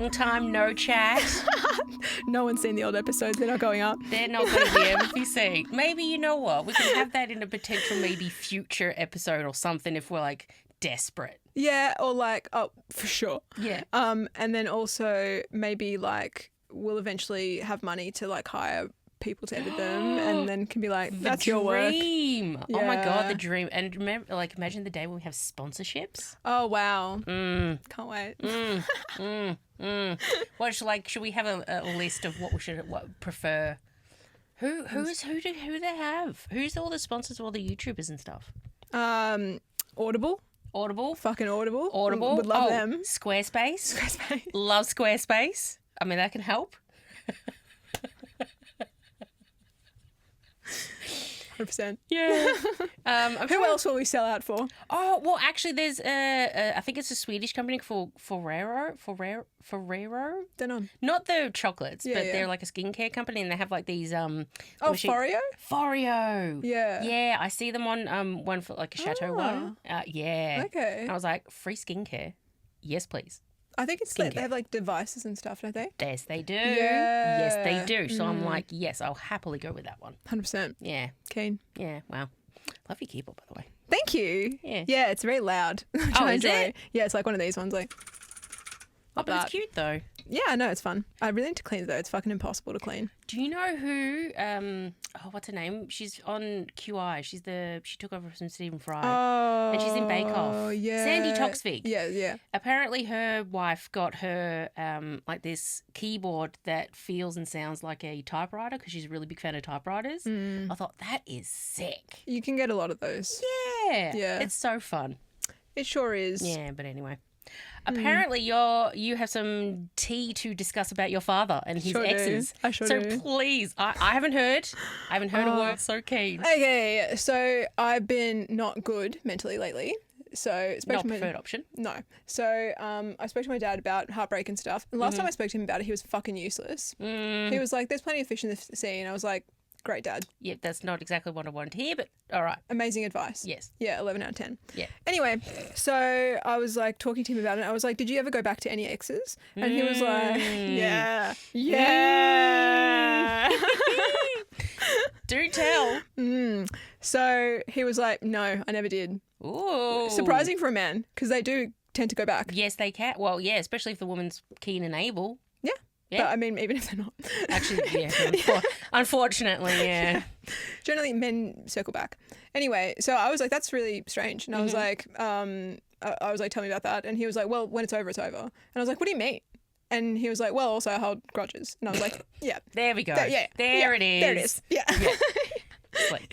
long time no chat. No one's seen the old episodes. They're not going up. They're not going to be able to be seen. Maybe, you know what? We can have that in a potential maybe future episode or something if we're like desperate. Yeah, or like, oh, for sure. Yeah. And then also maybe like we'll eventually have money to like hire people to edit them and then can be like, that's your work. Dream. Yeah. Oh my God, the dream. And remember, like, imagine the day when we have sponsorships. Oh, wow. Can't wait. What should we have a list of what we should prefer? Who do they have? Who's all the sponsors of all the YouTubers and stuff? Audible. Fucking Audible. Would love them. Squarespace. Love Squarespace. I mean, that can help. 100%. Yeah. Who else will we sell out for? Oh, well, actually, there's I think it's a Swedish company called Ferrero. Don't know. Not the chocolates, Yeah, but yeah. they're like a skincare company, and they have like these Foreo? Foreo. Yeah. Yeah, I see them on one for like a Chateau one. Yeah. Okay. And I was like, free skincare. Yes, please. I think it's like they have like devices and stuff, don't they? Yes, they do. Yeah. Yes, they do. So I'm like, yes, I'll happily go with that one. 100%. Yeah. Keen. Yeah. Wow. Love your keyboard, by the way. Thank you. Yeah. Yeah, it's very loud. Oh, is it? Yeah, it's like one of these ones. Like, Oh, but it's cute though. yeah, no, it's fun. I really need to clean it though. It's fucking impossible to clean. Do you know who? What's her name? She's on QI. She took over from Stephen Fry. Oh, And she's in Bake Off. Oh, yeah. Sandy Toksvig. Yeah. Apparently, her wife got her like this keyboard that feels and sounds like a typewriter because she's a really big fan of typewriters. I thought that is sick. You can get a lot of those. Yeah. Yeah. It's so fun. It sure is. Yeah, but anyway. Apparently, you have some tea to discuss about your father and his Sure do. exes. I sure so do. please, I haven't heard. I haven't heard a word. So keen. Okay, so I've been not good mentally lately. So Not preferred option. No. So I spoke to my dad about heartbreak and stuff. And last time I spoke to him about it, he was fucking useless. He was like, "There's plenty of fish in the sea," and I was like, "Great, Dad. Yeah, that's not exactly what I wanted to hear, but all right. Amazing advice." Yes. Yeah, 11 out of 10. Yeah. Anyway, so I was like talking to him about it. I was like, "Did you ever go back to any exes?" And he was like, "Yeah, yeah." Do tell. So he was like, "No, I never did." Ooh. Surprising for a man, because they do tend to go back. Yes, they can. Well, yeah, especially if the woman's keen and able. Yeah. Yeah. But I mean, even if they're not. Actually, yeah. Unfortunately, yeah. Generally, men circle back. Anyway, so I was like, "That's really strange," and I was like, I was like, "Tell me about that," and he was like, "Well, when it's over, it's over," and I was like, "What do you mean?" And he was like, "Well, also I hold grudges," and I was like, "Yeah, There we go. There it is. There it is. Yeah." It's like,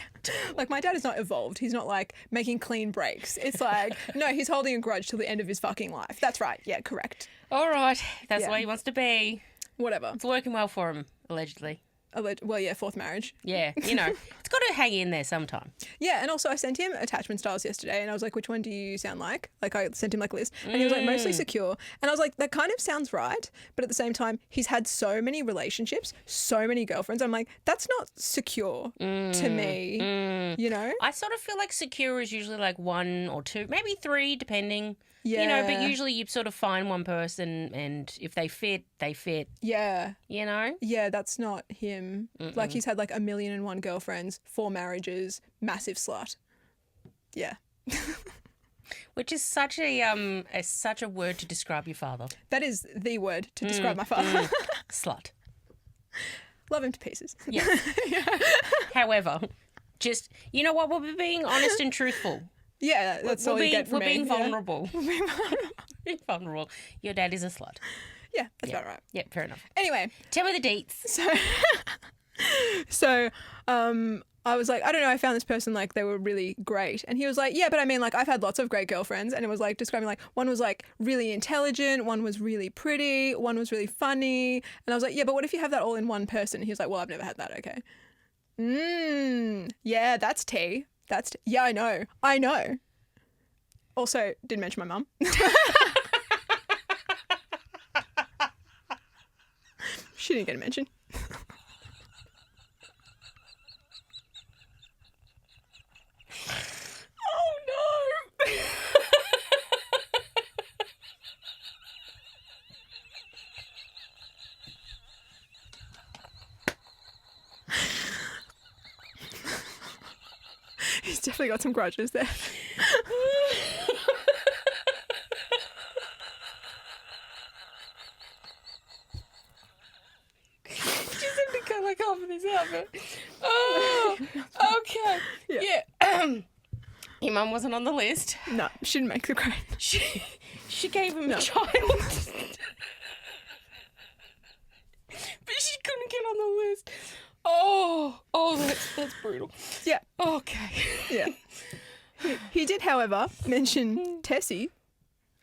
Like, my dad is not evolved. He's not like making clean breaks. It's like, no, he's holding a grudge till the end of his fucking life. That's right. Yeah, correct. all right, that's Yeah. the way he wants to be. Whatever. It's working well for him, allegedly. Well, yeah, fourth marriage. Yeah, it's got to hang in there sometime. Yeah, and also I sent him attachment styles yesterday, and I was like, "Which one do you sound like?" Like, I sent him like a list, and he was like, "Mostly secure," and I was like, "That kind of sounds right," but at the same time, he's had so many relationships, so many girlfriends. I'm like, that's not secure to me, you know? I sort of feel like secure is usually like 1 or 2, maybe 3, depending. Yeah. But usually you sort of find one person and if they fit, they fit, Yeah. Yeah, That's not him. Like, he's had like 1,000,001 girlfriends, 4 marriages, massive slut. Yeah. Which is such a word to describe your father. That is the word to describe my father. Slut. Love him to pieces. Yes. However, just, you know what, we're being honest and truthful. Yeah, that's all you get from We're me. being Yeah. vulnerable. Being vulnerable. Your dad is a slut. Yeah, that's about right. Yeah, fair enough. Anyway, Tell me the deets. so I was like, I don't know, I found this person, like, they were really great. And he was like, yeah, but I mean, like, I've had lots of great girlfriends. And it was like describing, like, one was like really intelligent, one was really pretty, one was really funny. And I was like, yeah, but what if you have that all in one person? And he was like, well, I've never had that. Okay. Yeah, that's tea. Yeah, I know. Also, didn't mention my mum. She didn't get a mention. Oh no! definitely got some grudges there. Just have to cut like half of this out, but... Oh, okay. Yeah. Your mum wasn't on the list. No, she didn't make the grade. She gave him a child. But she couldn't get on the list. Oh, that's brutal. Yeah. Okay. Yeah. He did, however, mention Tessie.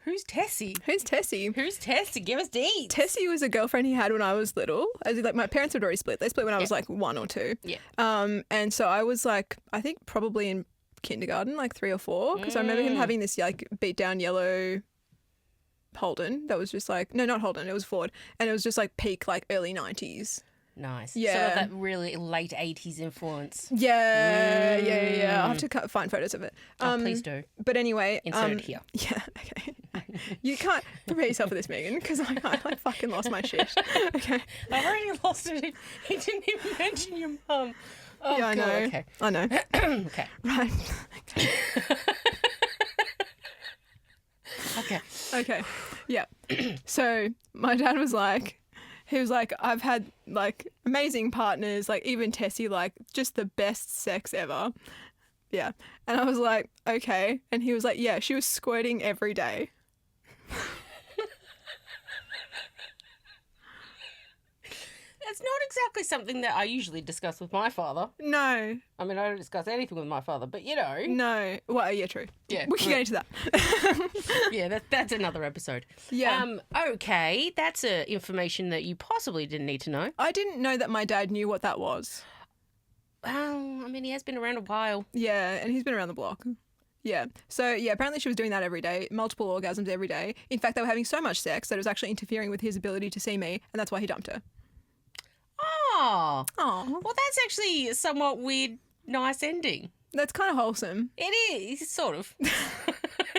Who's Tessie? Who's Tessie? Who's Tessie? Give us deeds. Tessie was a girlfriend he had when I was little. As in, like, my parents had already split. They split when I was like 1 or 2. Yeah. And so I was like, I think probably in kindergarten, like 3 or 4, because I remember him having this like beat down yellow Holden that was just like, no, not Holden, it was Ford, and it was just like peak like early 90s. Nice. Yeah. Sort of that really late 80s influence. Yeah. I'll have to find photos of it. Please do. But anyway. Insert it here. Yeah, okay. You can't prepare yourself for this, Megan, because I like fucking lost my shit. Okay. I've already lost it. He didn't even mention your mum. Oh, yeah, I know. God, okay. I know. Okay. Right. Okay. Yeah. So my dad was like, I've had like amazing partners, like even Tessie, like just the best sex ever. Yeah. And I was like, okay. And he was like, yeah, she was squirting every day. It's not exactly something that I usually discuss with my father. No. I mean, I don't discuss anything with my father, but you know. No. Well, yeah, true. Yeah. We can get into that. Yeah, that's another episode. Yeah. Okay, that's information that you possibly didn't need to know. I didn't know that my dad knew what that was. Well, I mean, he has been around a while. Yeah, and he's been around the block. Yeah. So, yeah, apparently she was doing that every day, multiple orgasms every day. In fact, they were having so much sex that it was actually interfering with his ability to see me, and that's why he dumped her. Oh. Oh. Well, that's actually a somewhat weird, nice ending. That's kind of wholesome. It is, sort of.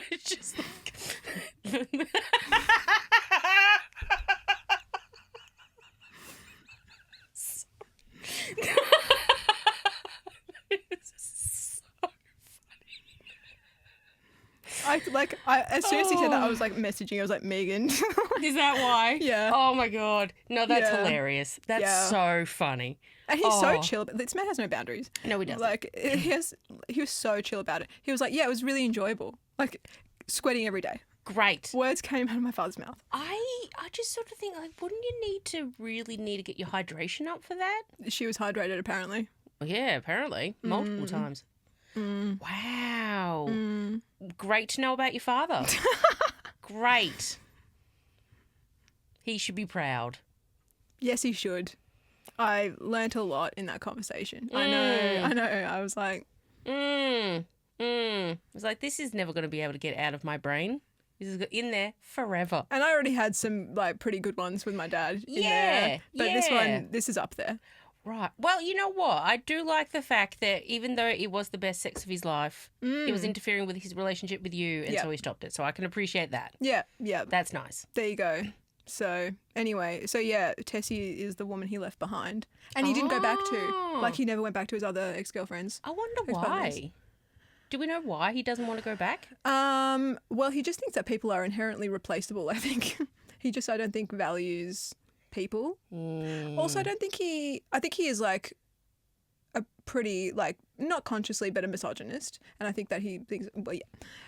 It's just like... As soon as he said that, I was like messaging. I was like, Megan. Is that why? Yeah. Oh my God. No, that's Yeah. hilarious. That's so funny. And he's so chill. This man has no boundaries. No, he doesn't. Like he was so chill about it. He was like, yeah, it was really enjoyable. Like sweating every day. Great. Words came out of my father's mouth. I just sort of think, like, wouldn't you need to get your hydration up for that? She was hydrated, apparently. Well, yeah, apparently. Multiple times. Wow. Great to know about your father. Great. He should be proud. Yes, he should. I learnt a lot in that conversation. I know. I was like... I was like, this is never going to be able to get out of my brain. This is in there forever. And I already had some like pretty good ones with my dad in there. But this is up there. Right. Well, you know what? I do like the fact that even though it was the best sex of his life, it was interfering with his relationship with you, and so he stopped it. So I can appreciate that. Yeah. That's nice. There you go. So anyway, Tessie is the woman he left behind. And he didn't go back to. Like, he never went back to his other ex-girlfriends. I wonder why. Do we know why he doesn't want to go back? Well, he just thinks that people are inherently replaceable, I think. I don't think values people. Also, I think he is like a pretty, like, not consciously, but a misogynist. And I think that he thinks, well, yeah.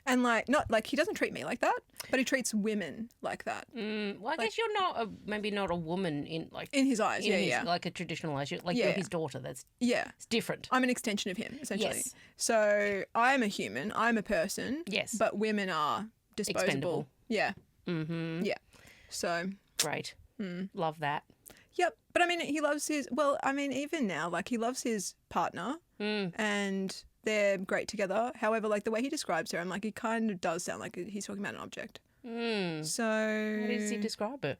And like, not like, he doesn't treat me like that, but he treats women like that. Well, I guess you're maybe not a woman in his eyes, like a traditional eyes. You're his daughter. It's different. I'm an extension of him, essentially. Yes. So I'm a human. I'm a person. Yes. But women are disposable. Expendable. Yeah. Mm-hmm. Yeah. So. Great. Love that. Yep. But I mean, he loves even now, like, he loves his partner and they're great together. However, like, the way he describes her, I'm like, it kind of does sound like he's talking about an object. So. How does he describe it?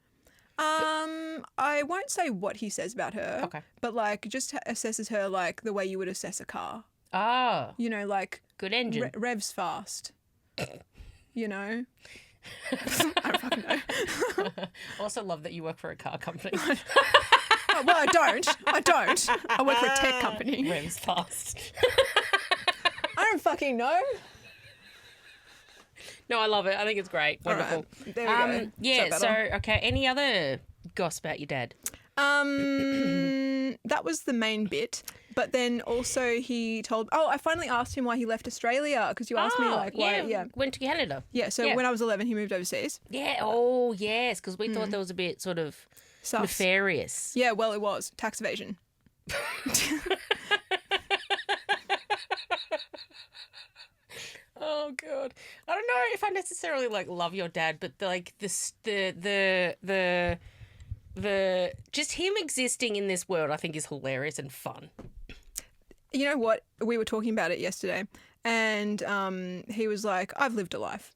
I won't say what he says about her. Okay. But, like, just assesses her like the way you would assess a car. Oh. You know, like. Good engine. Revs fast. You know? I don't fucking know. Also love that you work for a car company. Well, I don't. I work for a tech company. Revs fast. I don't fucking know. No, I love it. I think it's great. Wonderful. Right. There we go. Yeah, so, okay, any other gossip about your dad? That was the main bit. But then also he told... Oh, I finally asked him why he left Australia because you asked me like why... Yeah. Went to Canada. Yeah, so when I was 11, he moved overseas. Yeah, oh, yes, because we thought that was a bit sort of Sus. nefarious. Yeah, well, it was. Tax evasion. Oh god, I don't know if I necessarily like love your dad, but like the just him existing in this world, I think is hilarious and fun. You know what? We were talking about it yesterday, and he was like, "I've lived a life."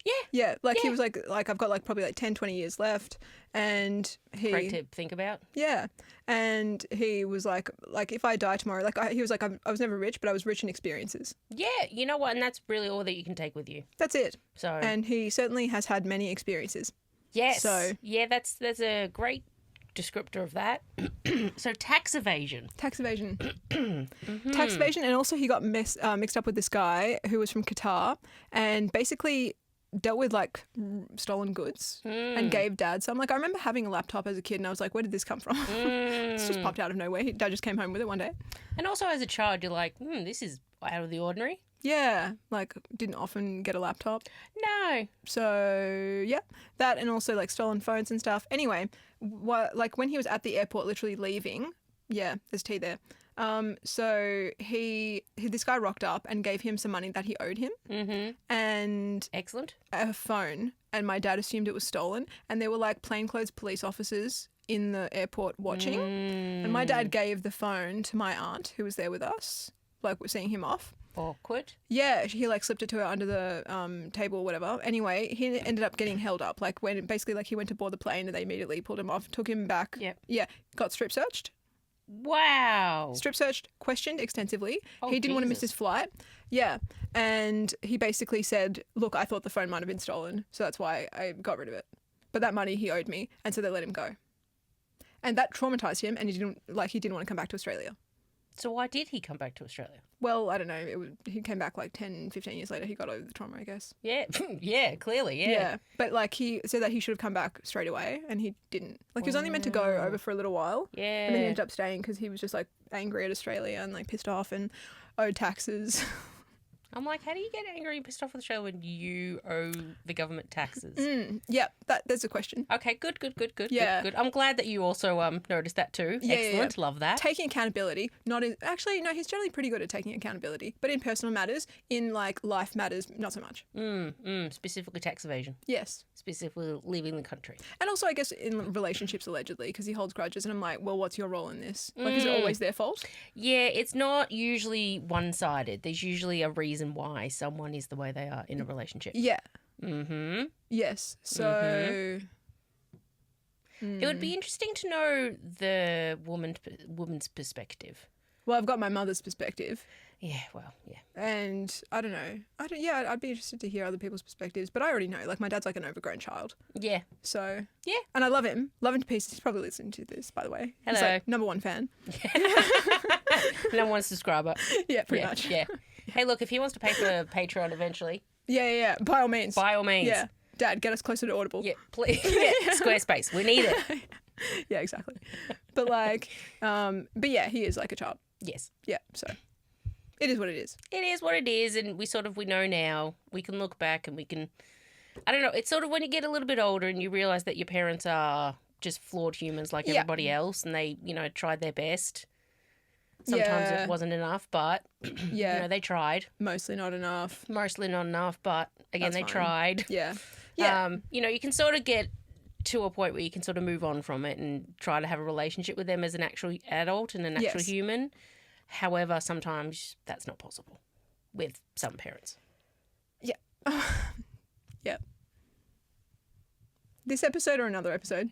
Yeah, Yeah, like he was like I've got like probably like 10, 20 years left, and great to think about. Yeah, and he was like if I die tomorrow, he was like I was never rich, but I was rich in experiences. Yeah, you know what, and that's really all that you can take with you. That's it. So, and he certainly has had many experiences. Yes. So yeah, that's a great descriptor of that. So tax evasion. Tax evasion. Tax evasion, and also he got mixed up with this guy who was from Qatar, and basically dealt with like stolen goods and gave dad some. Like I remember having a laptop as a kid and I was like, where did this come from? It's just popped out of nowhere. Dad just came home with it one day. And also as a child you're like, this is out of the ordinary. Yeah, like didn't often get a laptop. No. So yeah, that, and also like stolen phones and stuff. Anyway, like when he was at the airport literally leaving, yeah, there's tea there. So this guy rocked up and gave him some money that he owed him, and excellent, a phone, and my dad assumed it was stolen, and there were like plainclothes police officers in the airport watching, and my dad gave the phone to my aunt who was there with us, like we're seeing him off. Awkward. Yeah, he like slipped it to her under the table or whatever. Anyway, he ended up getting held up, like when basically like he went to board the plane and they immediately pulled him off, took him back. Yep. Yeah, got strip searched. Wow. Strip searched, questioned extensively. Oh, he didn't want to miss Jesus. his flight. Yeah. And he basically said, look, I thought the phone might have been stolen, so that's why I got rid of it. But that money he owed me, and so they let him go. And that traumatized him, and he didn't want to come back to Australia. So why did he come back to Australia? Well, I don't know. He came back like 10, 15 years later. He got over the trauma, I guess. Yeah. Yeah, clearly, yeah. Yeah. But like he said that he should have come back straight away, and he didn't. Like he was only meant to go over for a little while. Yeah. And then he ended up staying because he was just like angry at Australia and like pissed off and owed taxes. I'm like, how do you get angry and pissed off with Australia when you owe the government taxes? Yeah, there's a question. Okay, good. Yeah. Good. I'm glad that you also noticed that too. Yeah, Excellent. yeah. Love that. Taking accountability, actually, no, he's generally pretty good at taking accountability, but in personal matters, in like life matters, not so much. Specifically tax evasion. Yes. Specifically leaving the country. And also, I guess, in relationships, allegedly, because he holds grudges, and I'm like, well, what's your role in this? Like, is it always their fault? Yeah, it's not usually one-sided. There's usually a reason why someone is the way they are in a relationship. Yeah. Mm-hmm. Yes. So... It would be interesting to know the woman's perspective. Well, I've got my mother's perspective. Yeah, well, yeah. And I don't know. I'd be interested to hear other people's perspectives, but I already know. Like, my dad's like an overgrown child. Yeah. So... Yeah. And I love him. Love him to pieces. He's probably listening to this, by the way. Hello. He's like #1 fan. No one subscriber. Yeah, pretty much. Yeah. Hey, look, if he wants to pay for Patreon eventually. Yeah. By all means. Yeah. Dad, get us closer to Audible. Yeah, please. Yeah. Squarespace. We need it. Yeah, exactly. But like, but yeah, he is like a child. Yes. Yeah, so it is what it is. It is what it is, and we know now. We can look back and we can, I don't know, it's sort of when you get a little bit older and you realise that your parents are just flawed humans like everybody else, and they, tried their best. Sometimes it wasn't enough, but they tried. Mostly not enough, but again, they tried. Yeah. You can sort of get to a point where you can sort of move on from it and try to have a relationship with them as an actual adult and an actual human. However, sometimes that's not possible with some parents. Yeah. Yeah. This episode or another episode?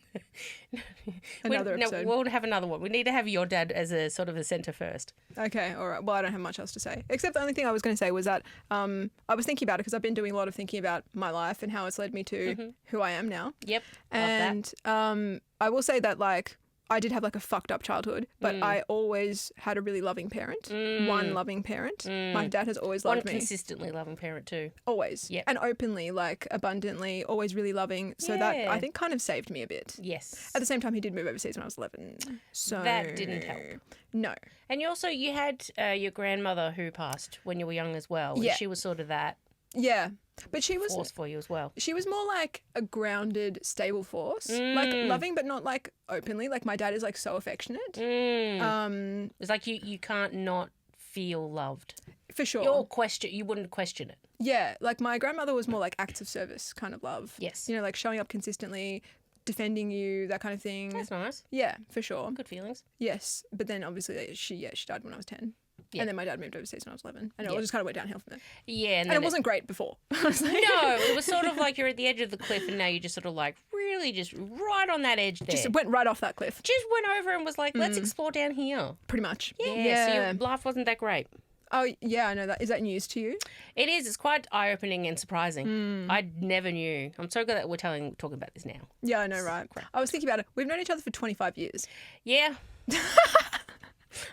Another episode. No, we'll have another one. We need to have your dad as a sort of the centre first. Okay, all right. Well, I don't have much else to say. Except the only thing I was going to say was that I was thinking about it because I've been doing a lot of thinking about my life and how it's led me to who I am now. Yep. And I will say that, like, I did have like a fucked up childhood, but I always had a really loving parent. One loving parent. My dad has always loved me. One consistently loving parent too. Always. Yep. And openly, like abundantly, always really loving. So that I think kind of saved me a bit. Yes. At the same time, he did move overseas when I was 11. So that didn't help. No. And you had your grandmother who passed when you were young as well. Yeah. She was sort of that Yeah. But she was force for you as well. She was more like a grounded, stable force. Like loving, but not like openly. Like my dad is like so affectionate. It's like you can't not feel loved. For sure. You wouldn't question it. Yeah. Like my grandmother was more like acts of service kind of love. Yes. You know, like showing up consistently, defending you, that kind of thing. That's nice. Yeah, for sure. Good feelings. Yes. But then obviously she died when I was 10. Yeah. And then my dad moved overseas when I was 11. And it all just kind of went downhill from there. Yeah. And it wasn't great before. No, it was sort of like you're at the edge of the cliff and now you're just sort of like really just right on that edge there. Just went right off that cliff. Just went over and was like, let's explore down here. Pretty much. Yeah. So your life wasn't that great. Oh, yeah, I know that. Is that news to you? It is. It's quite eye-opening and surprising. I never knew. I'm so glad that we're talking about this now. Yeah, I know, right? I was thinking about it. We've known each other for 25 years. Yeah.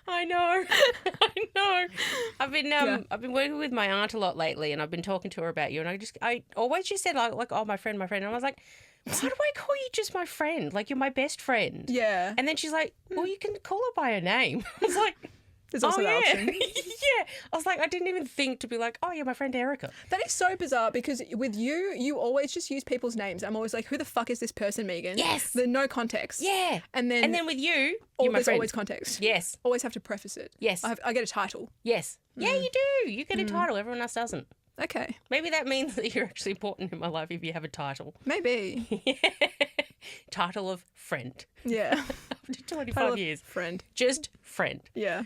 I know. I know. I've been working with my aunt a lot lately, and I've been talking to her about you. And I always just said like, oh, my friend. And I was like, why do I call you just my friend? Like you're my best friend. Yeah. And then she's like, well, you can call her by her name. I was like. There's also that option. Yeah. I was like, I didn't even think to be like, oh, yeah, my friend Erica. That is so bizarre because with you always just use people's names. I'm always like, who the fuck is this person, Megan? Yes. There's no context. Yeah. And then with you, you're my there's friend. always context. Yes. Always have to preface it. Yes. I get a title. Yes. Yeah, you do. You get a title. Everyone else doesn't. Okay. Maybe that means that you're actually important in my life if you have a title. Maybe. Title of friend. Yeah. After 25 Title years. Of friend. Just friend. Yeah.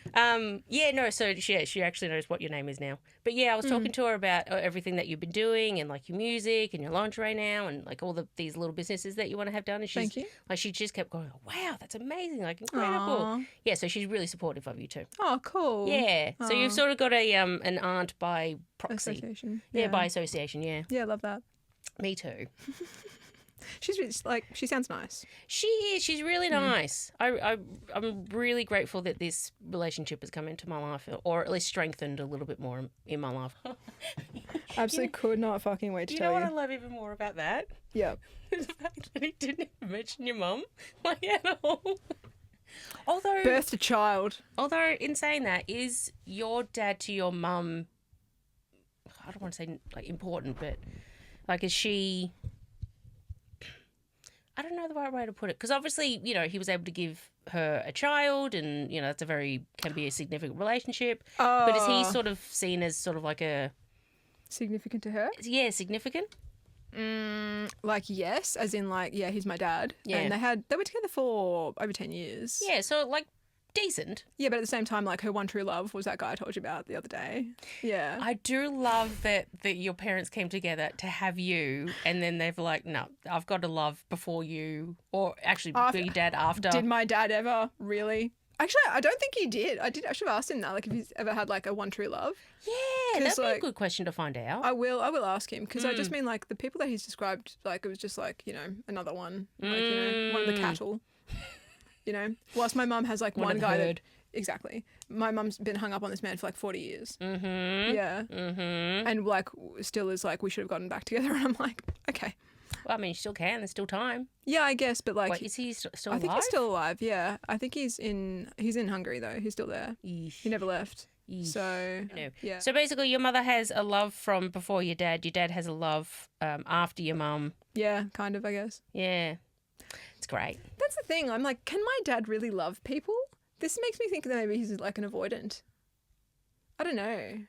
So she actually knows what your name is now. But yeah, I was talking to her about everything that you've been doing and like your music and your lingerie now and like all these little businesses that you want to have done. And Thank you. Like she just kept going, wow, that's amazing, like incredible. Aww. Yeah, so she's really supportive of you too. Oh, cool. Yeah. So you've sort of got an aunt by proxy. Association. Yeah, by association, yeah. Yeah, love that. Me too. She's really, like, she sounds nice. She is. She's really nice. I'm really grateful that this relationship has come into my life, or at least strengthened a little bit more in my life. Absolutely could not fucking wait to tell You you. know what I love even more about that? Yeah. The fact that he didn't even mention your mum, like at all. Although Birthed a child. Although in saying that, is your dad to your mum? I don't want to say like important, but like is she? I don't know the right way to put it because obviously, you know, he was able to give her a child and, you know, that's can be a significant relationship. Oh. But is he sort of seen as sort of like a... Significant to her? Yeah, significant. Like, yes, as in like, yeah, he's my dad. Yeah. And they were together for over 10 years. Yeah, so like decent. Yeah, but at the same time, like her one true love was that guy I told you about the other day. Yeah. I do love that your parents came together to have you and then they've like, no, I've got to love before you, or actually be dad after. Did my dad ever really? Actually, I don't think he did. I should have asked him that, like if he's ever had like a one true love. Yeah, that'd be a good question to find out. I will ask him because I just mean like the people that he's described, like it was just like, you know, another one, like, you know, one of the cattle. You know, whilst my mum has like one guy that, exactly. My mum's been hung up on this man for like 40 years. Mm-hmm. Yeah. Mm-hmm. And like still is like, we should have gotten back together. And I'm like, okay. Well, I mean, you still can. There's still time. Yeah, I guess. But like, wait, is he still alive? I think he's still alive. Yeah. I think he's in Hungary though. He's still there. Eesh. He never left. Eesh. So, yeah. So basically your mother has a love from before your dad. Your dad has a love after your mum. Yeah, kind of, I guess. Yeah. It's great. That's the thing. I'm like, can my dad really love people? This makes me think that maybe he's like an avoidant. I don't know.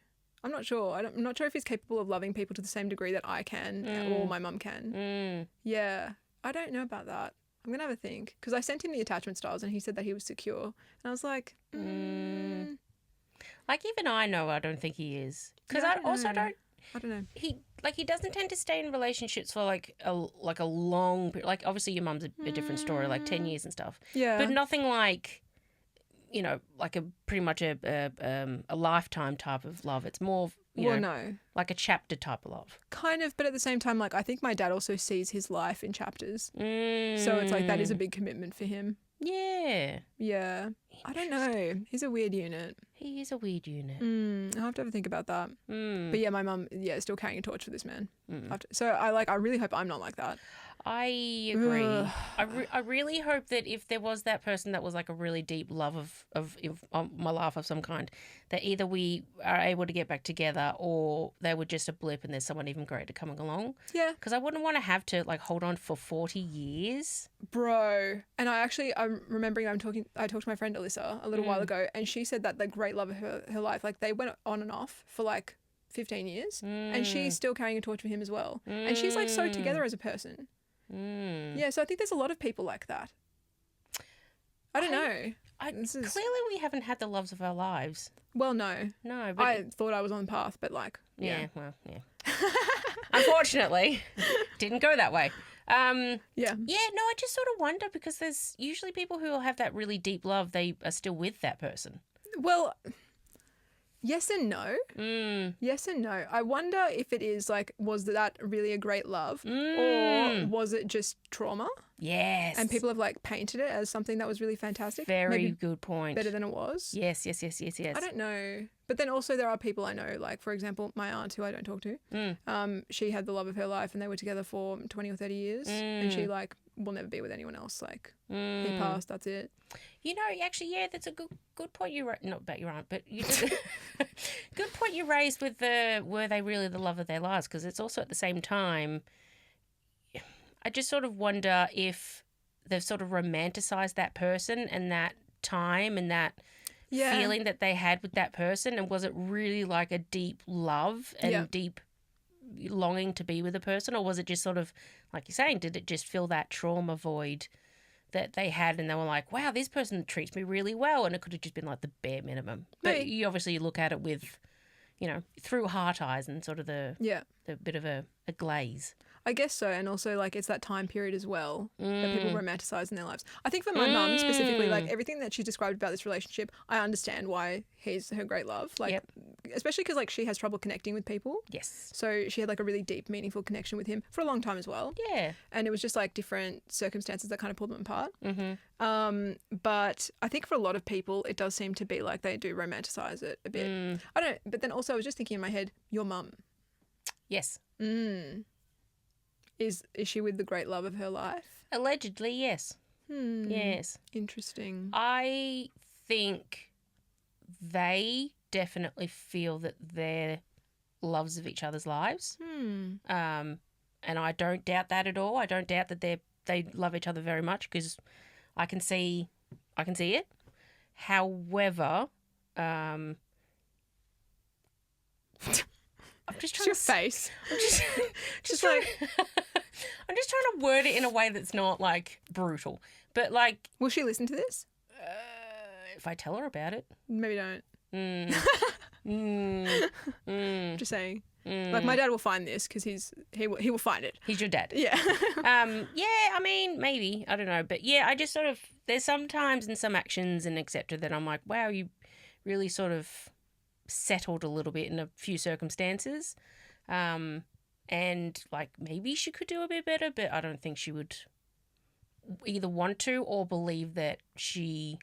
I'm not sure. I'm not sure if he's capable of loving people to the same degree that I can or my mum can. Yeah. I don't know about that. I'm going to have a think. Because I sent him the attachment styles and he said that he was secure. And I was like, Like, even I know I don't think he is. Because Yeah, I also don't... I don't know. He doesn't tend to stay in relationships for like a long period. Like obviously your mum's a different story, like 10 years and stuff. Yeah. But nothing like, you know, like pretty much a lifetime type of love. It's more, you know, like a chapter type of love. Kind of, but at the same time, like I think my dad also sees his life in chapters. So it's like that is a big commitment for him. Yeah. Yeah. I don't know. He's a weird unit. He is a weird unit. I'll have to have a think about that. But yeah, my mum, is still carrying a torch for this man. So I really hope I'm not like that. I agree. I really hope that if there was that person that was like a really deep love of my life of some kind, that either we are able to get back together or they were just a blip and there's someone even greater coming along. Yeah. Because I wouldn't want to have to like hold on for 40 years. Bro. And I'm remembering I talked to my friend Alyssa a little while ago, and she said that the great love of her life, like they went on and off for like 15 years and she's still carrying a torch for him as well. And she's like so together as a person. Yeah, so I think there's a lot of people like that. I don't know. Clearly we haven't had the loves of our lives. Well, no. No, but I thought I was on the path, but like, yeah. Unfortunately, didn't go that way. Yeah. Yeah, no, I just sort of wonder because there's usually people who have that really deep love, they are still with that person. Well, yes and no. Yes and no. I wonder if it is like, was that really a great love or was it just trauma? Yes. And people have like painted it as something that was really fantastic. Very good point. Better than it was. Yes. I don't know. But then also there are people I know, like for example, my aunt who I don't talk to. She had the love of her life and they were together for 20 or 30 years and she like will never be with anyone else. Like he passed, that's it. You know, actually, yeah, that's a good point you not about your aunt, but you did good point you raised with the were they really the love of their lives? Because it's also at the same time, I just sort of wonder if they've sort of romanticized that person and that time and that feeling that they had with that person, and was it really like a deep love and deep longing to be with a person, or was it just sort of like you're saying, did it just fill that trauma void that they had and they were like, wow, this person treats me really well, and it could have just been like the bare minimum. But you obviously look at it with, you know, through heart eyes and sort of the bit of a glaze. I guess so. And also, like, it's that time period as well that people romanticize in their lives. I think for my mum specifically, like, everything that she described about this relationship, I understand why he's her great love. Like, especially because, like, she has trouble connecting with people. Yes. So she had, like, a really deep, meaningful connection with him for a long time as well. Yeah. And it was just, like, different circumstances that kind of pulled them apart. But I think for a lot of people, it does seem to be like they do romanticize it a bit. I don't know. But then also I was just thinking in my head, your mum. Yes. Is she with the great love of her life? Allegedly, yes. Yes. Interesting. I think they definitely feel that they're loves of each other's lives. And I don't doubt that at all. I don't doubt that they love each other very much, because I can see it. However, I'm just trying your face. I'm just like I'm just trying to word it in a way that's not like brutal. But like, will she listen to this? If I tell her about it, maybe don't. Just saying. Like my dad will find this because he will find it. He's your dad. Yeah. Yeah. I mean, maybe, I don't know, but yeah, I just sort of, there's sometimes in some actions and etc. that I'm like, wow, you really sort of settled a little bit in a few circumstances, and like maybe she could do a bit better, but I don't think she would either want to or believe that she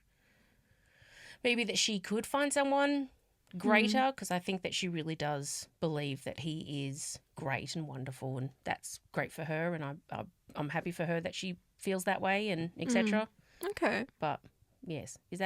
could find someone greater, because I think that she really does believe that he is great and wonderful, and that's great for her, and I'm happy for her that she feels that way and etc. Okay. But yes, was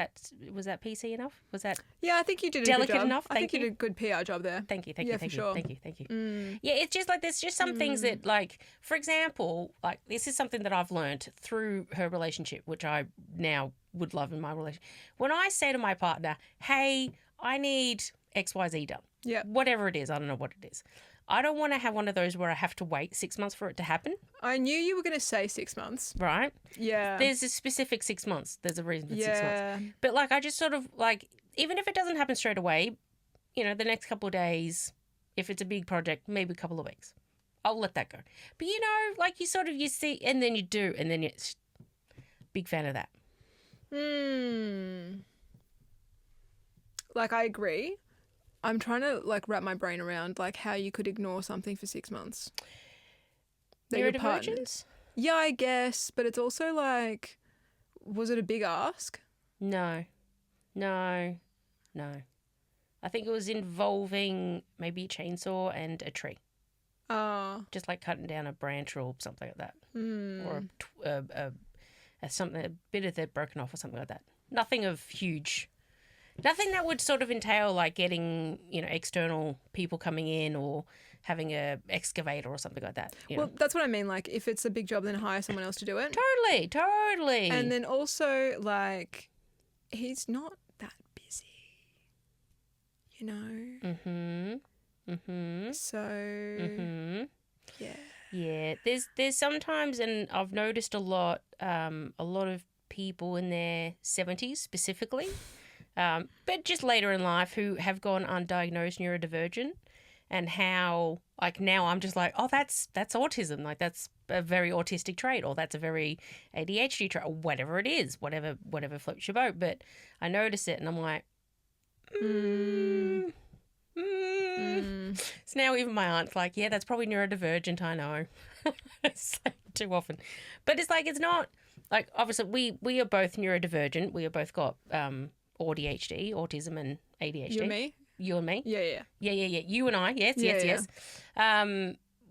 that PC enough? Was that I think you did a delicate good job. enough? I think you did a good PR job there. Thank you. For sure. Thank you. Yeah, it's just like there's just some things that, like, for example, like this is something that I've learned through her relationship, which I now would love in my relationship. When I say to my partner, hey, I need XYZ done. Yeah. Whatever it is, I don't know what it is. I don't want to have one of those where I have to wait 6 months for it to happen. I knew you were going to say 6 months. Right? Yeah. There's a specific 6 months. There's a reason for 6 Yeah. months. But, like, I just sort of, like, even if it doesn't happen straight away, you know, the next couple of days, if it's a big project, maybe a couple of weeks, I'll let that go. But, you know, like, you see, and then you do, and then it's big fan of that. Like, I agree. I'm trying to, like, wrap my brain around, like, how you could ignore something for 6 months. Neurodivergence? Yeah, I guess. But it's also, like, was it a big ask? No. I think it was involving maybe a chainsaw and a tree. Oh. Just like cutting down a branch or something like that. Or a bit of it broken off or something like that. Nothing of huge. Nothing that would sort of entail like getting, external people coming in or having a excavator or something like that. Well, that's what I mean. Like, if it's a big job, then hire someone else to do it. Totally. And then also, like, he's not that busy, So, yeah. Yeah, there's sometimes, and I've noticed a lot of people in their 70s specifically, but just later in life who have gone undiagnosed neurodivergent, and how like now I'm just like, oh, that's autism, like that's a very autistic trait, or that's a very ADHD trait, or whatever it is, whatever floats your boat. But I notice it, and I'm like, So now even my aunt's like, yeah, that's probably neurodivergent. I know. It's like too often. But it's like, it's not like, obviously we are both neurodivergent. We have both got ADHD, autism and ADHD. You and me? You and me? Yeah. You and I. Yes.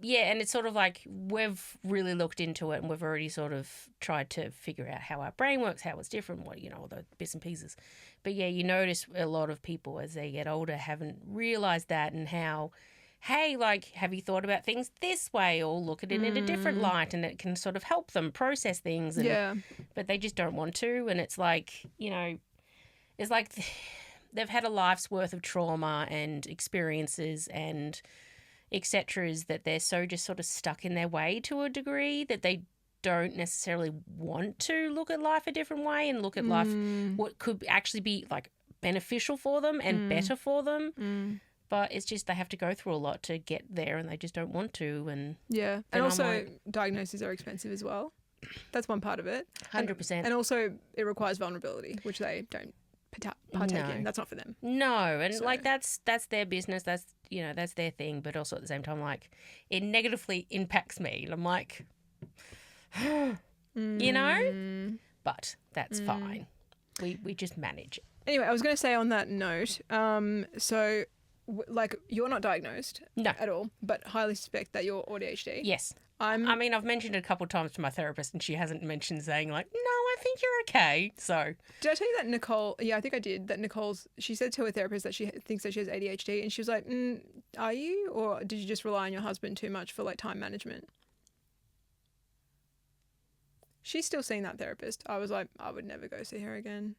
Yeah, and it's sort of like we've really looked into it, and we've already sort of tried to figure out how our brain works, how it's different, what, all the bits and pieces. But yeah, you notice a lot of people as they get older haven't realised that, and how, hey, like, have you thought about things this way, or look at it in a different light, and it can sort of help them process things. And, but they just don't want to, and it's like, it's like they've had a life's worth of trauma and experiences and etc. is that they're so just sort of stuck in their way to a degree that they don't necessarily want to look at life a different way and look at life what could actually be like beneficial for them and better for them. But it's just they have to go through a lot to get there, and they just don't want to. And and also diagnoses are expensive as well. That's one part of it. 100%. And also it requires vulnerability, which they don't partake in. That's not for them. No, and like that's their business. That's that's their thing. But also at the same time, like it negatively impacts me. And I'm like, but that's fine. We just manage it. Anyway, I was going to say on that note, like you're not diagnosed at all, but highly suspect that you're ADHD. Yes. I mean, I've mentioned it a couple of times to my therapist, and she hasn't mentioned saying like, no, I think you're okay. So did I tell you that Nicole? Yeah, I think I did. That she said to her therapist that she thinks that she has ADHD, and she was like, "Are you, or did you just rely on your husband too much for like time management?" She's still seeing that therapist. I was like, I would never go see her again.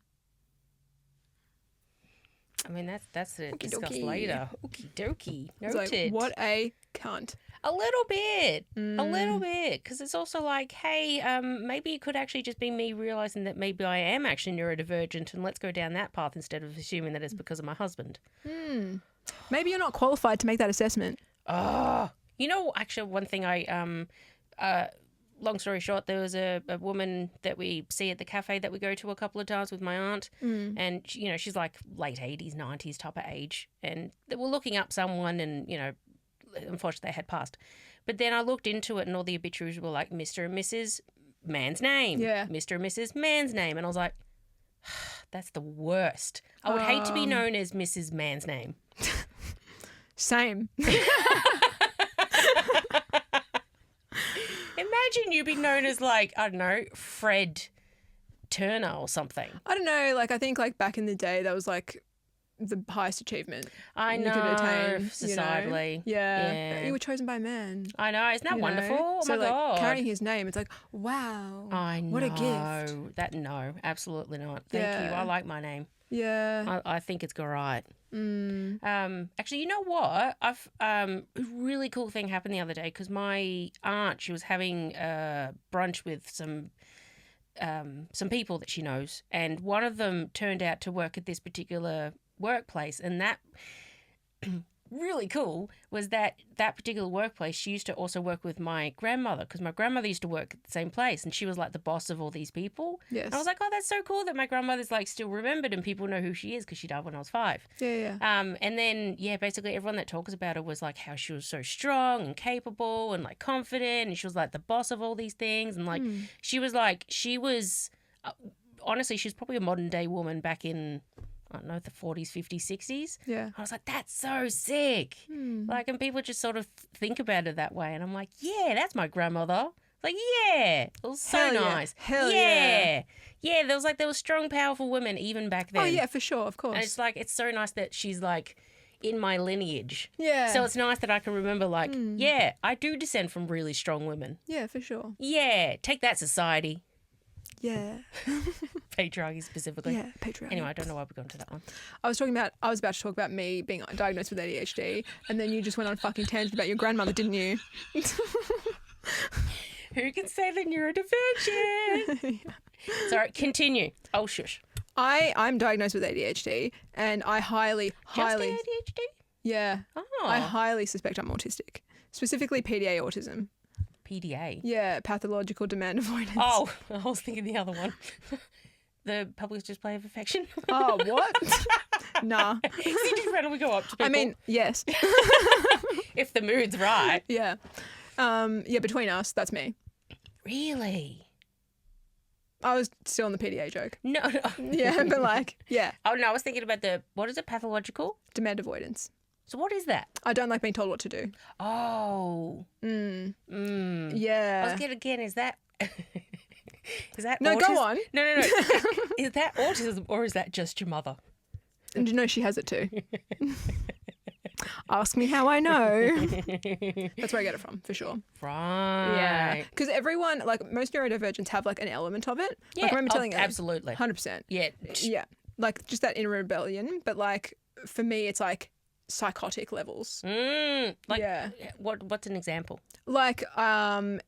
I mean, that's to discuss later. Okie dokie. Noted. Like, what a cunt. A little bit, because it's also like, hey, maybe it could actually just be me realising that maybe I am actually neurodivergent, and let's go down that path instead of assuming that it's because of my husband. Maybe you're not qualified to make that assessment. Oh, actually, one thing long story short, there was a woman that we see at the cafe that we go to a couple of times with my aunt, and she's like late 80s, 90s type of age, and we're looking up someone, and unfortunately they had passed. But then I looked into it, and all the obituaries were like Mr. and Mrs. man's name, Mr. and Mrs. man's name, and I was like, that's the worst. I would hate to be known as Mrs. man's name. Same. Imagine you be known as like, I don't know, Fred Turner or something. I don't know. Like, I think like back in the day, that was like the highest achievement you could attain societally. Yeah. You were chosen by a man. I know. Isn't that wonderful? Oh so, my God. Carrying his name, it's like, wow. I know. What a gift. No, absolutely not. Thank you. I like my name. Yeah. I think it's great. Actually, you know what? I've a really cool thing happened the other day, because my aunt, she was having brunch with some people that she knows, and one of them turned out to work at this particular workplace, and that really cool was that particular workplace, she used to also work with my grandmother, because my grandmother used to work at the same place, and she was like the boss of all these people. Yes. And I was like, oh, that's so cool that my grandmother's like still remembered and people know who she is, because she died when I was 5. Yeah. And then basically everyone that talks about her was like how she was so strong and capable and like confident, and she was like the boss of all these things, and like she was honestly, she's probably a modern day woman back in, I don't know, the 40s, 50s, 60s. Yeah. I was like, that's so sick. Like, and people just sort of think about it that way. And I'm like, yeah, that's my grandmother. Like, yeah, it was so Hell yeah. nice. Hell yeah. Yeah, there was strong, powerful women even back then. Oh, yeah, for sure, of course. And it's like, it's so nice that she's like in my lineage. Yeah. So it's nice that I can remember, like, yeah, I do descend from really strong women. Yeah, for sure. Yeah, take that, society. Yeah. Patriarchy specifically. Yeah, patriarchy. Anyway, I don't know why we're going to that one. I was about to talk about me being diagnosed with ADHD, and then you just went on a fucking tangent about your grandmother, didn't you? Who can say the neurodivergence? Sorry, continue. Oh, shush. I'm diagnosed with ADHD, and I highly Just ADHD? yeah, Oh. I highly suspect I'm autistic, specifically PDA autism. PDA? Yeah, pathological demand avoidance. Oh, I was thinking the other one. The public display of affection. Oh, what? Nah. So you just randomly go up to people. I mean, yes. if the mood's right. Yeah. Yeah, between us, that's me. Really? I was still on the PDA joke. No. Yeah, but like, yeah, Oh, no, I was thinking about what is it, pathological? demand avoidance. So what is that? I don't like being told what to do. Oh. Mm. I Yeah. was getting again, is that... is that No, autism? go on. No. Is that autism or is that just your mother? And you know she has it too. Ask me how I know. That's where I get it from, for sure. Right. Yeah. Because everyone, like most neurodivergents have like an element of it. Yeah. Like I remember telling absolutely. 100%. Yeah. Yeah. Like just that inner rebellion. But like for me, it's like psychotic levels. Like, Yeah. what's an example? Like I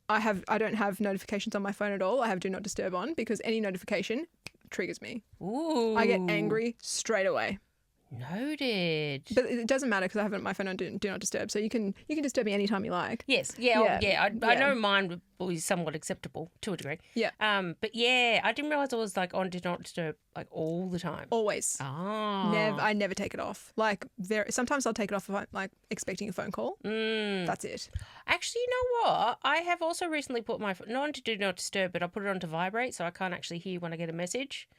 don't have notifications on my phone at all. I have do not disturb on because any notification triggers me. Ooh. I get angry straight away. Noted. But it doesn't matter because I have my phone on do not disturb. So you can disturb me anytime you like. Yes. Yeah. Yeah. I Yeah. know mine will be somewhat acceptable to a degree. Yeah. But yeah, I didn't realize it was like on do not disturb like all the time. Always. Oh. I never take it off. Like sometimes I'll take it off if I'm like expecting a phone call. That's it. Actually, you know what? I have also recently put my not on to do not disturb, but I put it on to vibrate so I can't actually hear when I get a message.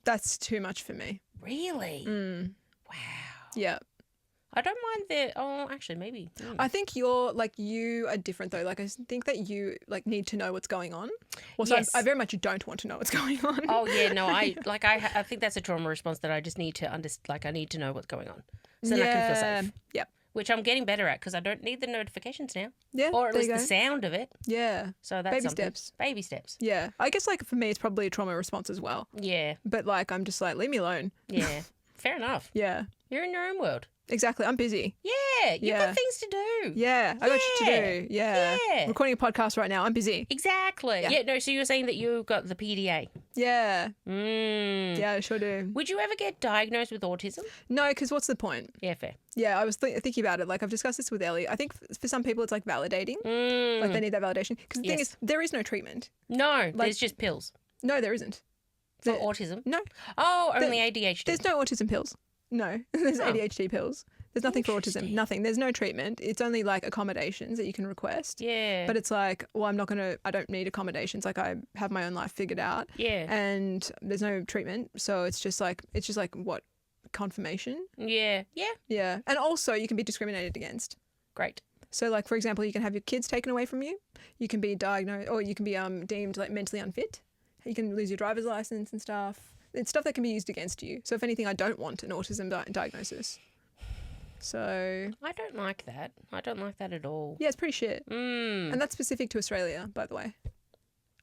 That's too much for me. Really? Wow. Yeah. I don't mind the. Oh, actually, maybe. I think you are different though. Like I think that you like need to know what's going on. Also, Yes. I very much don't want to know what's going on. Oh yeah, no, I think that's a trauma response that I just need to understand. Like I need to know what's going on, so then I can feel safe. Yep. Which I'm getting better at because I don't need the notifications now, Yeah. or at there least you the go. sound of it. Yeah. So that's Baby something. steps. Baby steps. Yeah. I guess like for me, it's probably a trauma response as well. Yeah, But like I'm just like leave me alone. yeah. Fair enough. Yeah. You're in your own world. Exactly. I'm busy. Yeah, you've Yeah. got things to do. Yeah. I got shit to do. Yeah. Yeah. Recording a podcast right now. I'm busy. Exactly. Yeah. Yeah. No. So you were saying that you got the PDA. Yeah. Yeah. I sure do. Would you ever get diagnosed with autism? No, because what's the point? Yeah. Fair. Yeah, I was thinking about it. Like I've discussed this with Ellie. I think for some people it's like validating. Like they need that validation. Because the thing Yes. is, there is no treatment. No. There's just pills No, there isn't. for There- autism. No, Oh, only ADHD. there's no autism pills. No, there's Oh. ADHD pills. There's nothing for autism. Interesting. Nothing. There's no treatment. It's only like accommodations that you can request. Yeah. But it's like, well, I don't need accommodations. Like I have my own life figured out. Yeah. And there's no treatment. So it's just like what? Confirmation? Yeah. Yeah. Yeah. And also you can be discriminated against. Great. So like, for example, you can have your kids taken away from you. You can be diagnosed or you can be deemed like mentally unfit. You can lose your driver's license and stuff. It's stuff that can be used against you. So if anything, I don't want an autism diagnosis. So I don't like that. I don't like that at all. yeah, it's pretty shit. Mm. And that's specific to Australia, by the way.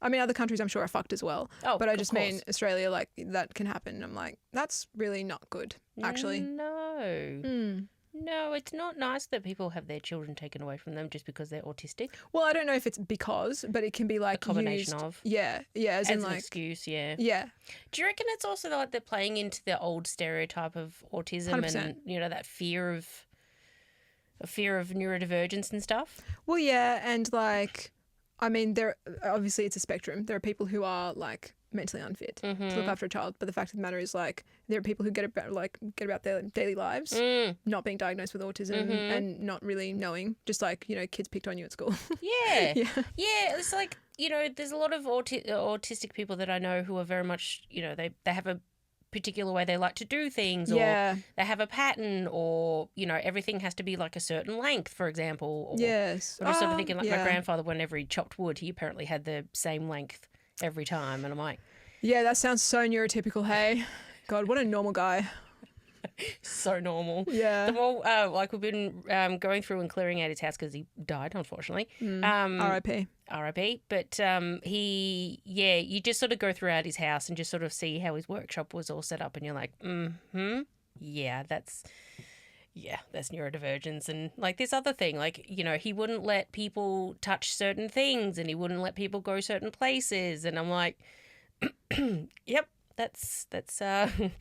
I mean, other countries I'm sure are fucked as well. Oh, but I of just course. mean Australia, like that can happen. I'm like, that's really not good, actually. No. Mm. No, it's not nice that people have their children taken away from them just because they're autistic. Well, I don't know if it's because, but it can be like A combination used, of. Yeah, as in As an like excuse, yeah. yeah, Do you reckon it's also like they're playing into the old stereotype of autism 100%. and that fear of neurodivergence and stuff? Well, yeah, and like, I mean, there obviously it's a spectrum. There are people who are like mentally unfit to look after a child, but the fact of the matter is, like, there are people who get about their daily lives, not being diagnosed with autism and not really knowing, just like kids picked on you at school. Yeah. Yeah. Yeah, it's like there's a lot of autistic people that I know who are very much, they have a particular way they like to do things, or they have a pattern, or everything has to be like a certain length, for example. Or, Yes. I'm just sort of thinking like my grandfather, whenever he chopped wood, he apparently had the same length every time, and I'm like, yeah, that sounds so neurotypical. Hey, God, what a normal guy. so normal. Yeah. The more like we've been going through and clearing out his house because he died, unfortunately. R.I.P. R.I.P. But you just sort of go throughout his house and just sort of see how his workshop was all set up, and you're like, that's neurodivergence. And like this other thing, like, he wouldn't let people touch certain things, and he wouldn't let people go certain places, and I'm like, yep. That's What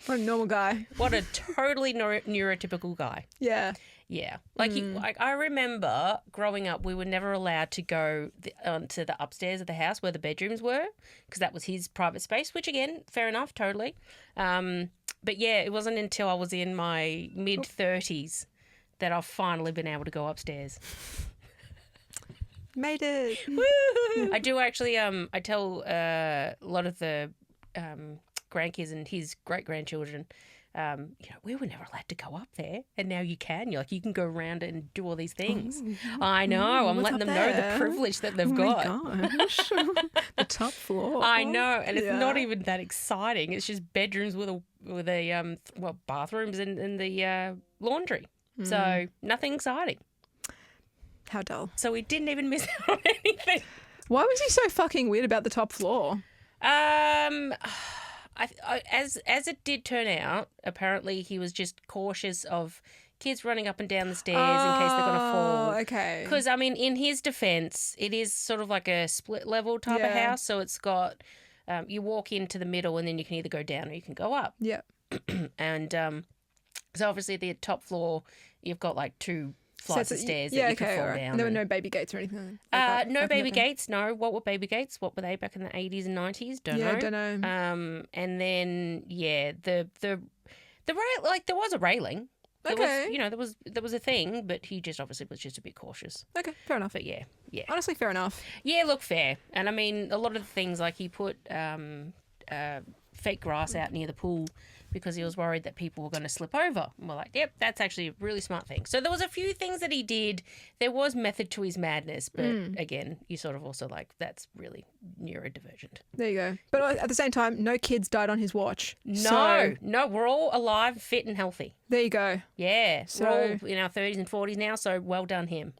a normal guy. what a totally neurotypical guy. Yeah. Yeah. Like, I remember growing up, we were never allowed to go to the upstairs of the house where the bedrooms were, because that was his private space, which, again, fair enough, totally. But, yeah, it wasn't until I was in my mid-30s that I've finally been able to go upstairs. Made it. Woo! I do actually, I tell a lot of the grandkids and his great-grandchildren, we were never allowed to go up there, and now you can. You can go around and do all these things. I know. I'm letting them know the privilege that they've got. Gosh. The top floor. I know, and it's not even that exciting. It's just bedrooms with a bathrooms and the laundry. So nothing exciting. How dull. So we didn't even miss out on anything. Why was he so fucking weird about the top floor? As it did turn out, apparently he was just cautious of kids running up and down the stairs in case they're going to fall. Okay. Because, I mean, in his defence, it is sort of like a split level type of house. So it's got, you walk into the middle and then you can either go down or you can go up. Yeah. And so obviously the top floor, you've got like two flights of stairs that you can fall down. And there were no baby gates or anything like that? No baby gates, no. What were baby gates? What were they back in the 80s and 90s? Don't know. Don't know. And then, the rail, like, there was a railing. There was a thing, but he just obviously was just a bit cautious. Okay, fair enough. But yeah. Honestly, fair enough. Yeah, look, fair. And I mean, a lot of the things, like he put fake grass out near the pool because he was worried that people were going to slip over. And we're like, yep, that's actually a really smart thing. So there was a few things that he did. There was method to his madness, but again, you sort of also like, that's really neurodivergent. There you go. But at the same time, no kids died on his watch. No, we're all alive, fit and healthy. There you go. Yeah, we're all in our 30s and 40s now, so well done him.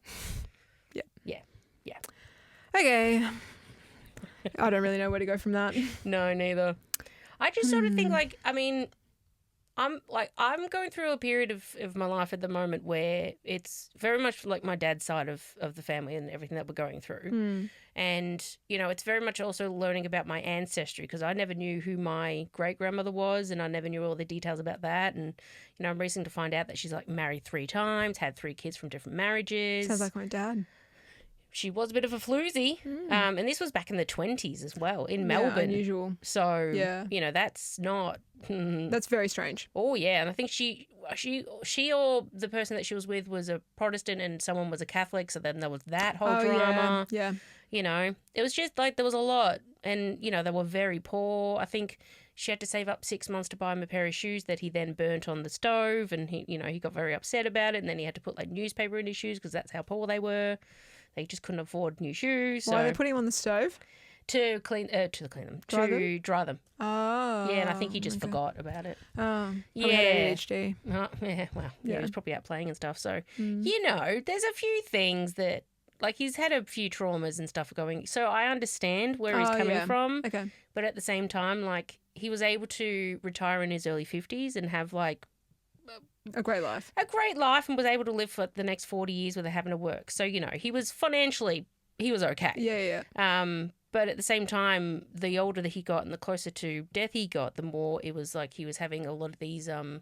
Yeah. Okay. I don't really know where to go from that. No, neither. I just sort of think, like, I mean, I'm going through a period of my life at the moment where it's very much like my dad's side of the family and everything that we're going through. And, it's very much also learning about my ancestry, because I never knew who my great-grandmother was, and I never knew all the details about that. And, I'm recently to find out that she's, like, married 3 times, had 3 kids from different marriages. Sounds like my dad. She was a bit of a floozy. And this was back in the 20s as well, in Melbourne. Unusual. So, that's not... That's very strange. Oh, yeah. And I think she or the person that she was with was a Protestant and someone was a Catholic. So then there was that whole drama. Yeah. It was just like there was a lot. And, they were very poor. I think she had to save up 6 months to buy him a pair of shoes that he then burnt on the stove. And, he got very upset about it. And then he had to put like newspaper in his shoes because that's how poor they were. They just couldn't afford new shoes. Why are they putting them on the stove? To clean them. Dry them. Oh. Yeah, and I think he just forgot about it. Oh. Yeah. ADHD. He was probably out playing and stuff. So, there's a few things that, like, he's had a few traumas and stuff going. So I understand where he's coming from. Okay. But at the same time, like, he was able to retire in his early 50s and have, like, a great life. And was able to live for the next 40 years without having to work. So, he was financially, he was okay. Yeah. But at the same time, the older that he got and the closer to death he got, the more it was like he was having a lot of these, I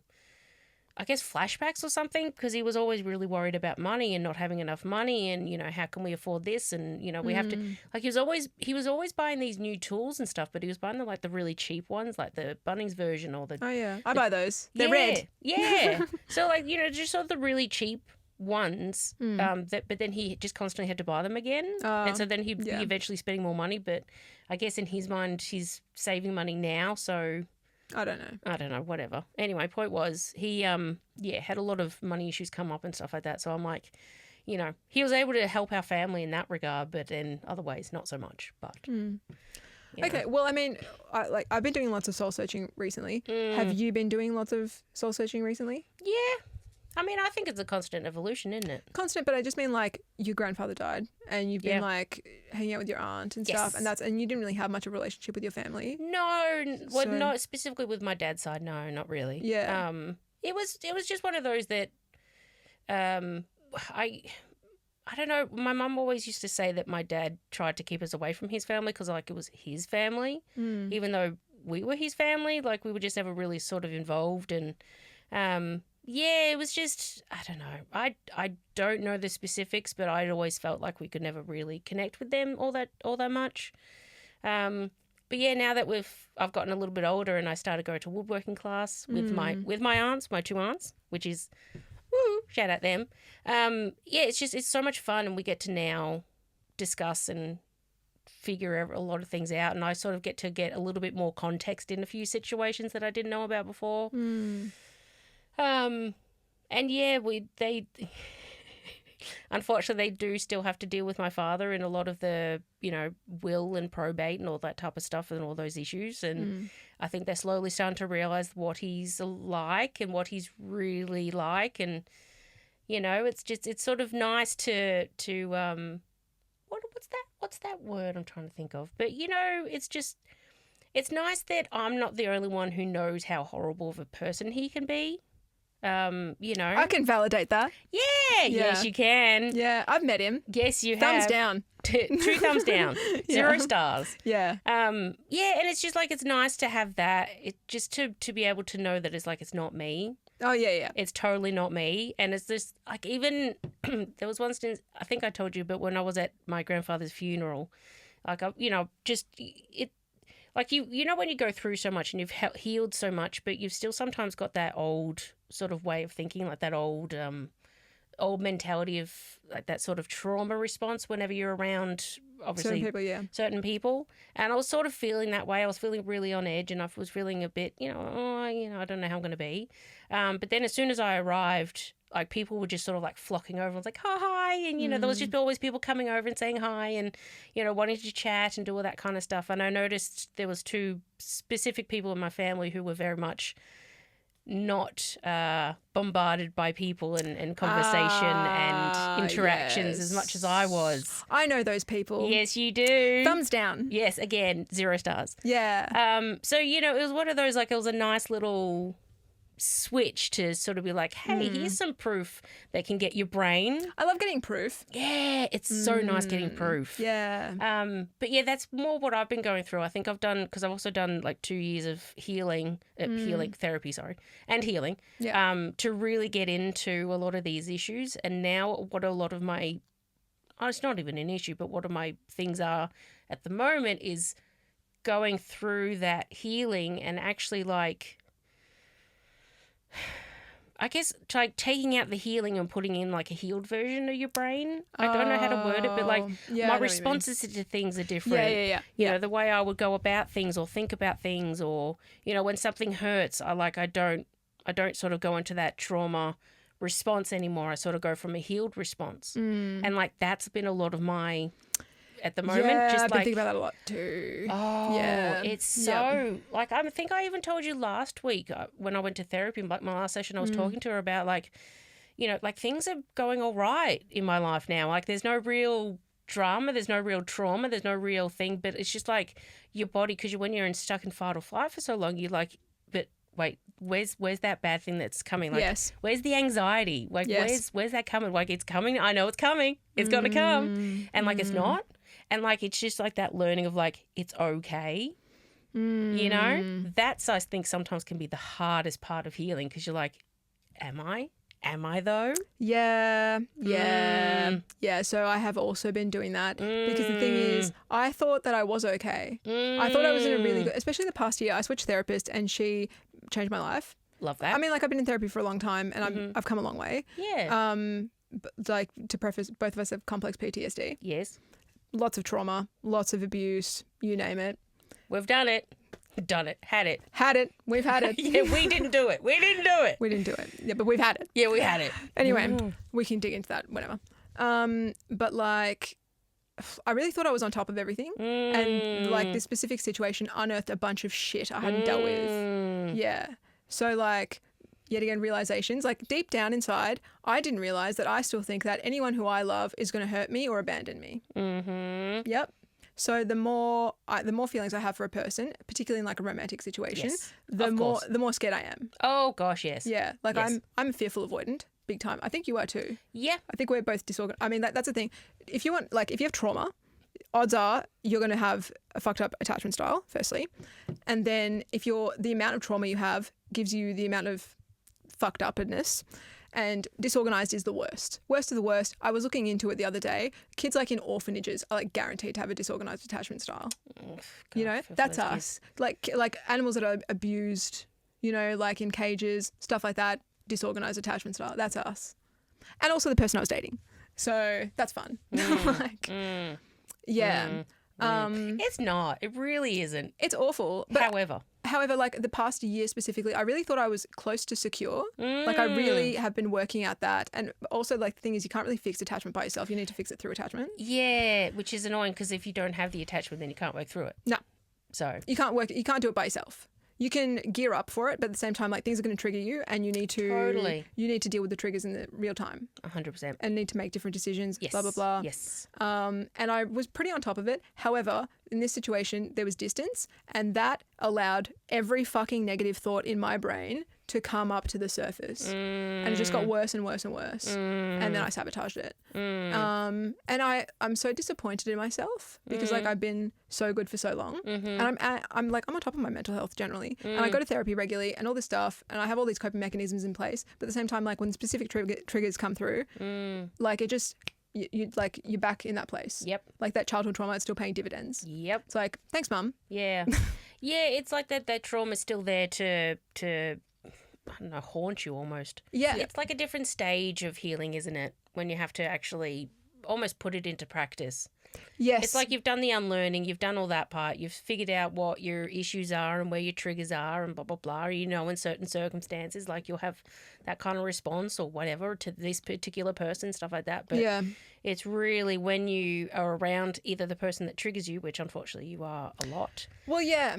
guess, flashbacks or something, because he was always really worried about money and not having enough money and, how can we afford this? And, we have to, like, he was always buying these new tools and stuff, but he was buying the really cheap ones, like the Bunnings version or the... Oh, yeah. I buy those. They're red. Yeah. So, like, just sort of the really cheap ones, but then he just constantly had to buy them again. And so then he eventually spending more money. But I guess in his mind, he's saving money now. So I don't know. Whatever. Anyway, point was he, had a lot of money issues come up and stuff like that. So I'm like, he was able to help our family in that regard, but in other ways, not so much. But okay, well, I mean, I've been doing lots of soul searching recently. Have you been doing lots of soul searching recently? Yeah. I mean, I think it's a constant evolution, isn't it? Constant, but I just mean like your grandfather died and you've been like hanging out with your aunt and stuff, and you didn't really have much of a relationship with your family. No, not specifically with my dad's side. No, not really. Yeah. It was just one of those that, I don't know. My mum always used to say that my dad tried to keep us away from his family because like it was his family, even though we were his family. Like we were just never really sort of involved and. It was just, I don't know. I don't know the specifics, but I'd always felt like we could never really connect with them all that much. But yeah, now that I've gotten a little bit older and I started going to woodworking class with my aunts, my two aunts, which is, shout out them. It's so much fun and we get to now discuss and figure a lot of things out, and I sort of get a little bit more context in a few situations that I didn't know about before. And yeah, they unfortunately they do still have to deal with my father in a lot of the, will and probate and all that type of stuff and all those issues. And I think they're slowly starting to realize what he's like and what he's really like. And, it's sort of nice to what's that word I'm trying to think of? But, it's nice that I'm not the only one who knows how horrible of a person he can be. I can validate that. Yeah, yes, you can. Yeah, I've met him. Yes, you Thumbs have. down. 2 thumbs down. 0 stars. Yeah. And it's just like it's nice to have that. It just to be able to know that it's like it's not me. Oh yeah. It's totally not me, and it's just like even there was one instance I think I told you, but when I was at my grandfather's funeral, like like when you go through so much and you've healed so much, but you've still sometimes got that old sort of way of thinking, like that old mentality of like that sort of trauma response whenever you're around obviously certain people. And I was sort of feeling that way. I was feeling really on edge and I was feeling a bit, I don't know how I'm going to be. But then as soon as I arrived, like people were just sort of like flocking over. I was like, hi. And, there was just always people coming over and saying hi and, wanting to chat and do all that kind of stuff. And I noticed there was 2 specific people in my family who were very much not bombarded by people and conversation and interactions as much as I was. I know those people. Yes, you do. Thumbs down. Yes, again, 0 stars. Yeah. So, it was one of those, like, it was a nice little switch to sort of be like, hey, here's some proof that can get your brain. I love getting proof. Yeah, it's so nice getting proof. Yeah. But yeah, that's more what I've been going through. I think I've done, because I've also done like 2 years of healing therapy, and healing, to really get into a lot of these issues. And now what a lot of my, it's not even an issue, but what my things are at the moment is going through that healing and actually like, I guess like taking out the healing and putting in like a healed version of your brain. I don't know how to word it, but like my responses to things are different. Yeah. The way I would go about things or think about things, or when something hurts, I don't sort of go into that trauma response anymore. I sort of go from a healed response, and like that's been a lot of my. At the moment, I've been thinking about that a lot too. Oh, yeah, it's so like I think I even told you last week when I went to therapy, like my last session, I was talking to her about like, like things are going all right in my life now. Like there's no real drama, there's no real trauma, there's no real thing, but it's just like your body, because when you're stuck in fight or flight for so long, you're like, but wait, where's that bad thing that's coming? Like, where's the anxiety? Like, where's that coming? Like, it's coming. I know it's coming. It's got to come. And like, it's not. And like, it's just like that learning of like, it's okay. That's, I think sometimes can be the hardest part of healing, because you're like, am I though? Yeah. So I have also been doing that because the thing is, I thought that I was okay. I thought I was in a really good, especially the past year, I switched therapist and she changed my life. Love that. I mean, like I've been in therapy for a long time and I've come a long way. Yeah. like to preface, both of us have complex PTSD. Yes. Lots of trauma, lots of abuse, you name it. We've done it. Done it. Had it. Had it. We've had it. Yeah, we didn't do it. We didn't do it. We didn't do it. Yeah, but we've had it. Yeah, we had it. Anyway, we can dig into that whenever. But like, I really thought I was on top of everything. And like this specific situation unearthed a bunch of shit I hadn't dealt with. Yeah. So like, yet again, realizations. Like deep down inside, I didn't realize that I still think that anyone who I love is going to hurt me or abandon me. Mm-hmm. Yep. So the more feelings I have for a person, particularly in like a romantic situation, Yes, the more scared I am. Oh gosh, yes. Yeah, like Yes. I'm fearful avoidant, big time. I think you are too. Yeah. I think we're both disorganized. I mean, that's the thing. If you have trauma, odds are you're going to have a fucked up attachment style, firstly, and then the amount of trauma you have gives you the amount of fucked upness. And disorganized is the worst. Worst of the worst. I was looking into it the other day. Kids like in orphanages are like guaranteed to have a disorganized attachment style. Oh, God, You know, that's us. Like animals that are abused, you know, like in cages, stuff like that, disorganized attachment style. That's us. And also the person I was dating. So that's fun. Yeah. It's not. It really isn't. It's awful. But However, like the past year specifically, I really thought I was close to secure. Like I really have been working at that. And also like the thing is you can't really fix attachment by yourself. You need to fix it through attachment. yeah, which is annoying because if you don't have the attachment, then you can't work through it. No, So, you can't do it by yourself. You can gear up for it, but at the same time, like things are going to trigger you and you need to deal with the triggers in the real time 100%. and need to make different decisions, Yes. blah, blah, blah. Yes. And I was pretty on top of it. However, in this situation, there was distance and that allowed every fucking negative thought in my brain to come up to the surface. And it just got worse and worse and worse. And then I sabotaged it. And I'm so disappointed in myself because like I've been so good for so long. And I'm on top of my mental health generally. And I go to therapy regularly and all this stuff and I have all these coping mechanisms in place. But at the same time, like when specific triggers come through, like it just you're back in that place. Yep. Like that childhood trauma is still paying dividends. Yep. It's like, thanks, Mum. Yeah. Yeah, it's like that trauma's still there to I don't know, haunt you almost. Yeah. It's like a different stage of healing, isn't it? When you have to actually almost put it into practice. Yes. It's like you've done the unlearning, you've done all that part, you've figured out what your issues are and where your triggers are and blah, blah, blah. You know, in certain circumstances, like you'll have that kind of response or whatever to this particular person, stuff like that. But yeah. it's really when you are around either the person that triggers you, which unfortunately you are a lot. Well, yeah.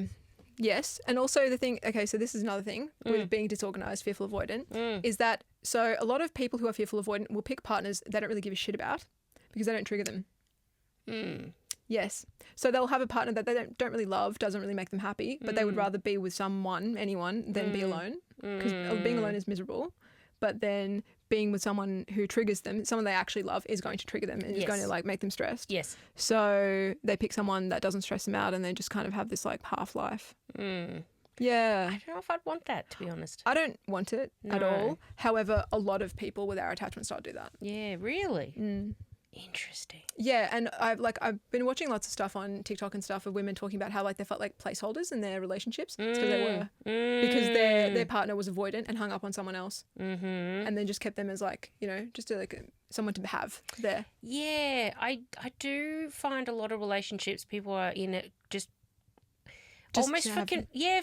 Yes. And also the thing, okay, so this is another thing with being disorganized, fearful avoidant, is that so a lot of people who are fearful avoidant will pick partners they don't really give a shit about because they don't trigger them. Yes. So they'll have a partner that they don't really love, doesn't really make them happy, but they would rather be with anyone, than be alone because being alone is miserable. But then being with someone who triggers them, someone they actually love, is going to trigger them and is going to like make them stressed. Yes. So they pick someone that doesn't stress them out and they just kind of have this like half life. Yeah. I don't know if I'd want that, to be honest. I don't want it at all. However, a lot of people with our attachment style do that. Yeah, really? Interesting. Yeah, and I've been watching lots of stuff on TikTok and stuff of women talking about how like they felt like placeholders in their relationships. It's because they were. Because their partner was avoidant and hung up on someone else. And then just kept them as like, you know, just someone to have there. Yeah, I do find a lot of relationships people are in it just almost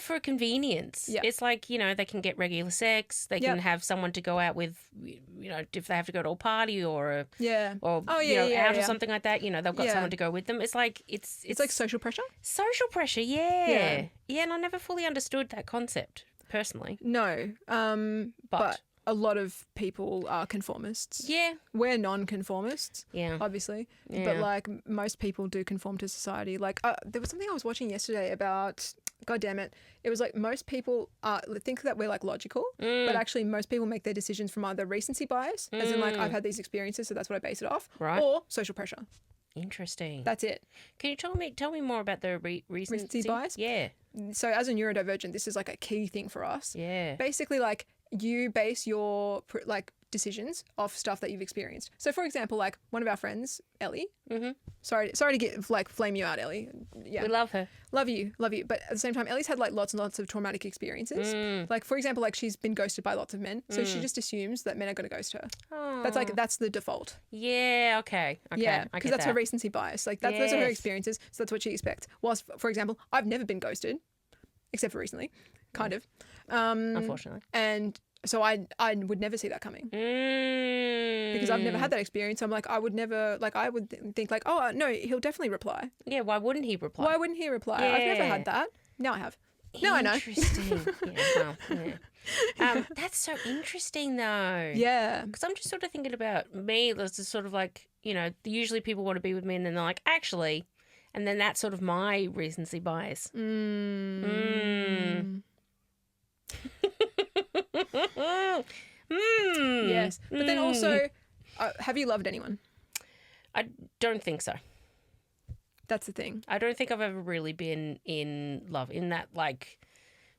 for convenience. Yeah. It's like, you know, they can get regular sex. They can have someone to go out with, you know, if they have to go to a party or out or something like that. You know, they've got someone to go with them. It's like it's like social pressure. Social pressure, yeah. And I never fully understood that concept personally. No, but a lot of people are conformists. Yeah. We're non-conformists. Yeah. Obviously. Yeah. But like most people do conform to society. Like there was something I was watching yesterday about, God damn it. It was like most people think that we're like logical, but actually most people make their decisions from either recency bias, as in like I've had these experiences, so that's what I base it off, right, or social pressure. Interesting. That's it. Can you tell me more about the recency bias? Yeah. So as a neurodivergent, this is like a key thing for us. Yeah. Basically, like you base your like decisions off stuff that you've experienced. So, for example, like one of our friends, Ellie. Mm-hmm. Sorry to get like flame you out, Ellie. Yeah, We love her. love you. But at the same time, Ellie's had like lots and lots of traumatic experiences. Like, for example, like she's been ghosted by lots of men, so she just assumes that men are going to ghost her. Oh. That's the default. Yeah. Okay. Yeah, I because get that's that. her recency bias. Like those are her Yes. experiences, so that's what she expects. Whilst, for example, I've never been ghosted, except for recently, kind of. Unfortunately. And so I would never see that coming because I've never had that experience. I'm like, I would never, like, I would think like, oh no, he'll definitely reply. Yeah. Why wouldn't he reply? Why wouldn't he reply? I've never Yeah. had that. Now I have. Now I know. Interesting. Yeah. Well, yeah. That's so interesting though. Yeah. Because I'm just sort of thinking about me. That's just sort of like, you know, usually people want to be with me and then they're like, actually, and then that's sort of my recency bias. Yes. But then also, have you loved anyone? I don't think so. That's the thing. I don't think I've ever really been in love, in that like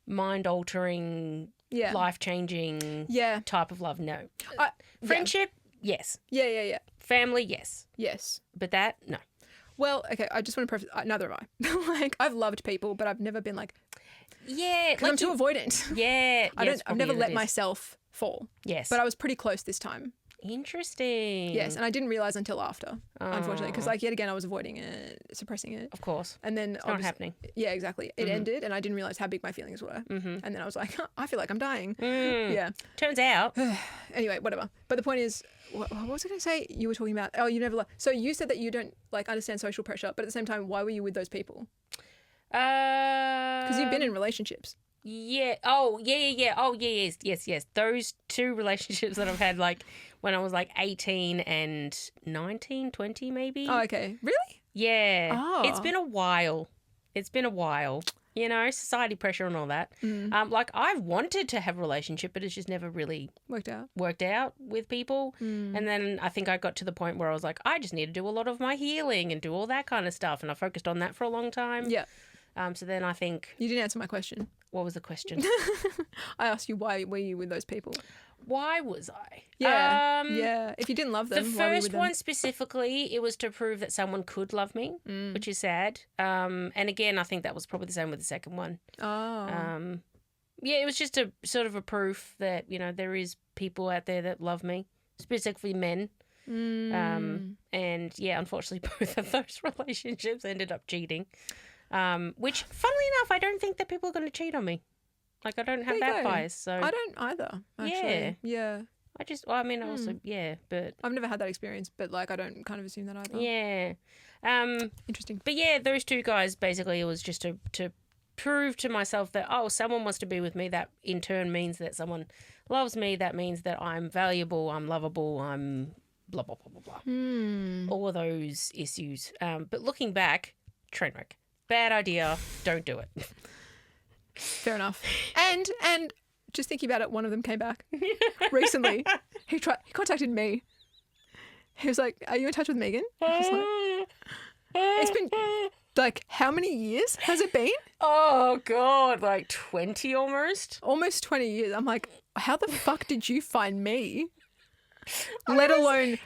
mind-altering, Yeah. life-changing Yeah. type of love. No. I- Friendship, yes. Yeah. Family, yes. Yes. But that, no. Well, okay, I just want to preface, neither have I. Like, I've loved people, but I've never been like, Yeah. because I'm too avoidant. Yeah. I've never let myself fall. Yes. But I was pretty close this time. Interesting. Yes, and I didn't realize until after, unfortunately, because like yet again I was avoiding it, suppressing it, Of course. and then It's not happening. Yeah, exactly. It ended, and I didn't realize how big my feelings were, and then I was like, I feel like I'm dying. Yeah. Turns out. Anyway, whatever. But the point is, what was I going to say? You were talking about. Oh, you never. So you said that you don't like understand social pressure, but at the same time, why were you with those people? Because you've been in relationships. Yeah. Oh, yeah. Oh, yeah, yes. Those two relationships that I've had, like, when I was, like, 18 and 19, 20 maybe. Oh, okay. Really? Yeah. Oh. It's been a while. You know, society pressure and all that. Like, I've wanted to have a relationship, but it's just never really Worked out. with people. And then I think I got to the point where I was like, I just need to do a lot of my healing and do all that kind of stuff. And I focused on that for a long time. Yeah. So then I think, You didn't answer my question. what was the question? I asked you why were you with those people? Why was I? Yeah. Yeah. If you didn't love them, The why were you with first them? one specifically, it was to prove that someone could love me, which is sad. And again, I think that was probably the same with the second one. Oh. Yeah, it was just a sort of a proof that, you know, there is people out there that love me, specifically men. And yeah, unfortunately, both of those relationships ended up cheating. Which, funnily enough, I don't think that people are going to cheat on me. Like, I don't have There you that go. bias. So I don't either, actually. Yeah. I just, well, I mean, I also, yeah, but I've never had that experience, but like I don't kind of assume that either. yeah. Interesting. But yeah, those two guys, basically, it was just to prove to myself that, oh, someone wants to be with me. That in turn means that someone loves me. That means that I'm valuable, I'm lovable, I'm blah, blah, blah, blah, blah. All of those issues. But looking back, train wreck. Bad idea. Don't do it. Fair enough. And just thinking about it, one of them came back recently. He contacted me. He was like, "Are you in touch with Megan?" I was like, it's been like, how many years has it been? Oh, God, like 20 almost? Almost 20 years. I'm like, how the fuck did you find me? Let alone...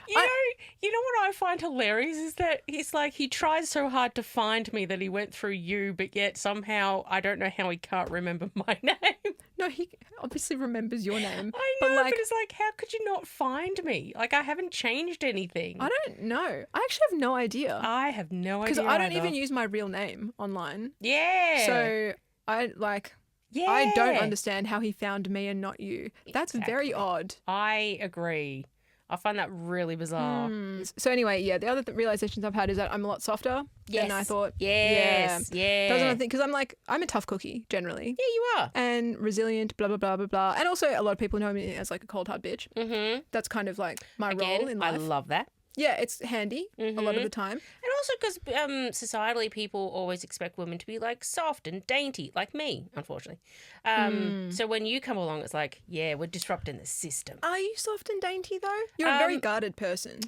You know what I find hilarious is that he's like, he tried so hard to find me that he went through you, but yet somehow I don't know how he can't remember my name. No, he obviously remembers your name. I know, but it's like, how could you not find me? Like, I haven't changed anything. I don't know. I actually have no idea. I have no idea. Because I don't either. even use my real name online. Yeah. So I like... yeah. I don't understand how he found me and not you. That's very odd. I agree. I find that really bizarre. So anyway, yeah, the other realizations I've had is that I'm a lot softer than I thought. Yes. Yeah. Those are the things, because I'm a tough cookie generally. Yeah, you are. And resilient, blah, blah, blah, blah, blah. And also a lot of people know me as like a cold hard bitch. Mm-hmm. That's kind of like my Again, role in life. I love that. Yeah, it's handy a lot of the time. And also because societally people always expect women to be like soft and dainty, like me, unfortunately. So when you come along, it's like, yeah, we're disrupting the system. Are you soft and dainty though? You're a very guarded person.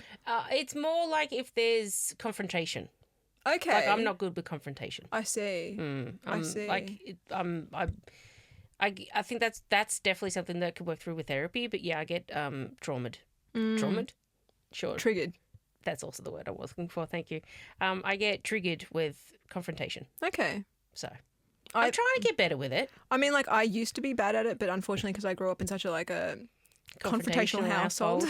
It's more like if there's confrontation. Okay. Like I'm not good with confrontation. I see. I see. Like I think that's definitely something that could work through with therapy. But yeah, I get traumatized. Traumatized? Sure. Triggered. That's also the word I was looking for. Thank you. I get triggered with confrontation. Okay. So I'm trying to get better with it. I mean, like, I used to be bad at it, but unfortunately, because I grew up in such a, like, a confrontational household.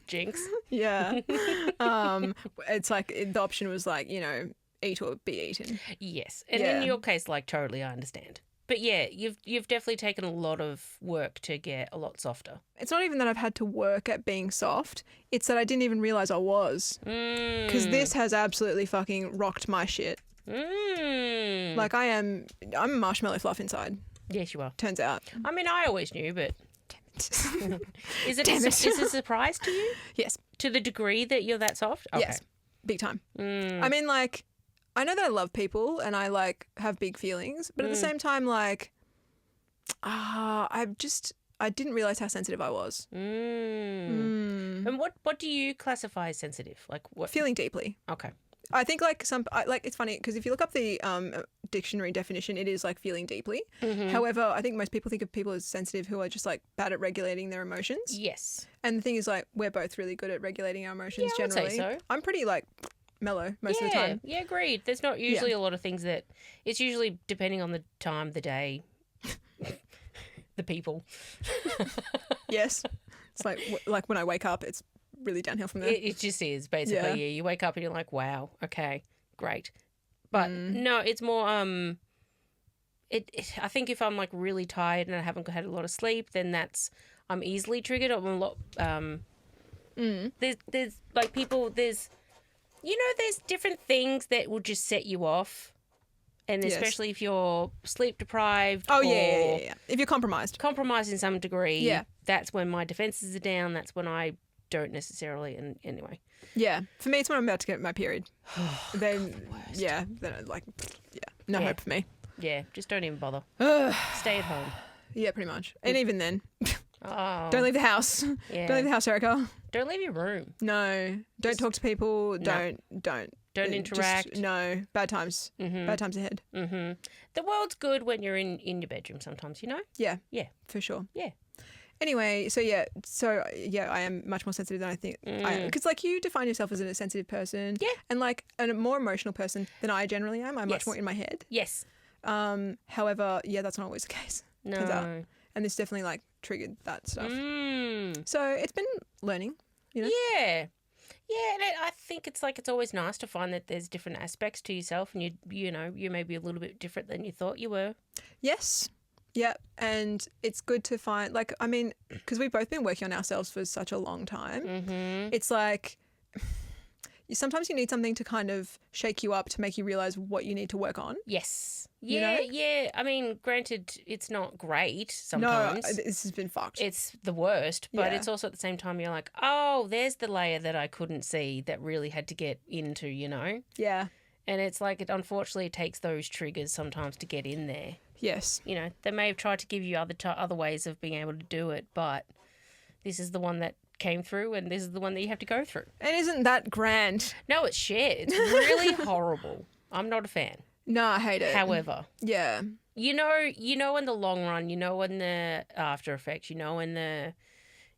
Jinx. Yeah. It's like the option was like, you know, eat or be eaten. Yes. And Yeah. in your case, like, totally I understand. But yeah, you've definitely taken a lot of work to get a lot softer. It's not even that I've had to work at being soft. It's that I didn't even realize I was. Because this has absolutely fucking rocked my shit. Like, I'm marshmallow fluff inside. Yes, you are. Turns out. I mean, I always knew, but is it Damn it. is it a surprise to you? Yes. To the degree that you're that soft? Okay. Yes. Big time. I mean, like, I know that I love people and I, like, have big feelings, but at the same time, like, I didn't realize how sensitive I was. And what do you classify as sensitive? Like what? Feeling deeply. Okay. I think, like, it's funny because if you look up the dictionary definition, it is like feeling deeply. However, I think most people think of people as sensitive who are just like bad at regulating their emotions. Yes. And the thing is, like, we're both really good at regulating our emotions Yeah, I would generally. say so. I'm pretty, like, mellow most of the time. Yeah, agreed. There's not usually a lot of things that it's usually depending on the time, the day, the people. Yes. It's like when I wake up, it's really downhill from there. It just is basically. Yeah. You wake up and you're like, wow, okay, great. But no, it's more I think if I'm like really tired and I haven't had a lot of sleep, then I'm easily triggered. I'm a lot there's like people there's different things that will just set you off. And especially if you're sleep deprived. Oh, or yeah. If you're compromised. Compromised in some degree. Yeah. That's when my defenses are down. That's when I don't necessarily. And anyway. Yeah. For me, it's when I'm about to get my period. Then, no hope for me. Yeah. Just don't even bother. Stay at home. Yeah, pretty much. And even then, Oh. don't leave the house. Yeah. Don't leave the house, Erica. Don't leave your room. No. Don't talk to people. No. Don't Interact. No. Bad times. Bad times ahead. The world's good when you're in your bedroom sometimes, you know? Yeah. Yeah. For sure. Yeah. Anyway, so I am much more sensitive than I think. Because, like, you define yourself as a sensitive person. Yeah. And, like, a more emotional person than I generally am. I'm much more in my head. Yes. However, that's not always the case. No. Turns out. And this definitely, like, triggered that stuff. So it's been learning, you know? Yeah. Yeah, and I think it's always nice to find that there's different aspects to yourself and you may be a little bit different than you thought you were. Yes. Yeah. And it's good to find, like, I mean, because we've both been working on ourselves for such a long time. It's like sometimes you need something to kind of shake you up to make you realize what you need to work on. Yes. Yeah, yeah. I mean, granted, it's not great sometimes. No, this has been fucked. It's the worst, but it's also at the same time you're like, oh, there's the layer that I couldn't see that really had to get into, you know? Yeah. And it's like it unfortunately takes those triggers sometimes to get in there. Yes. You know, they may have tried to give you other ways of being able to do it, but this is the one that came through and this is the one that you have to go through. And isn't that grand? No, it's shit. It's really horrible. I'm not a fan. No, I hate it. However, yeah. You know in the long run, in the after effects, in the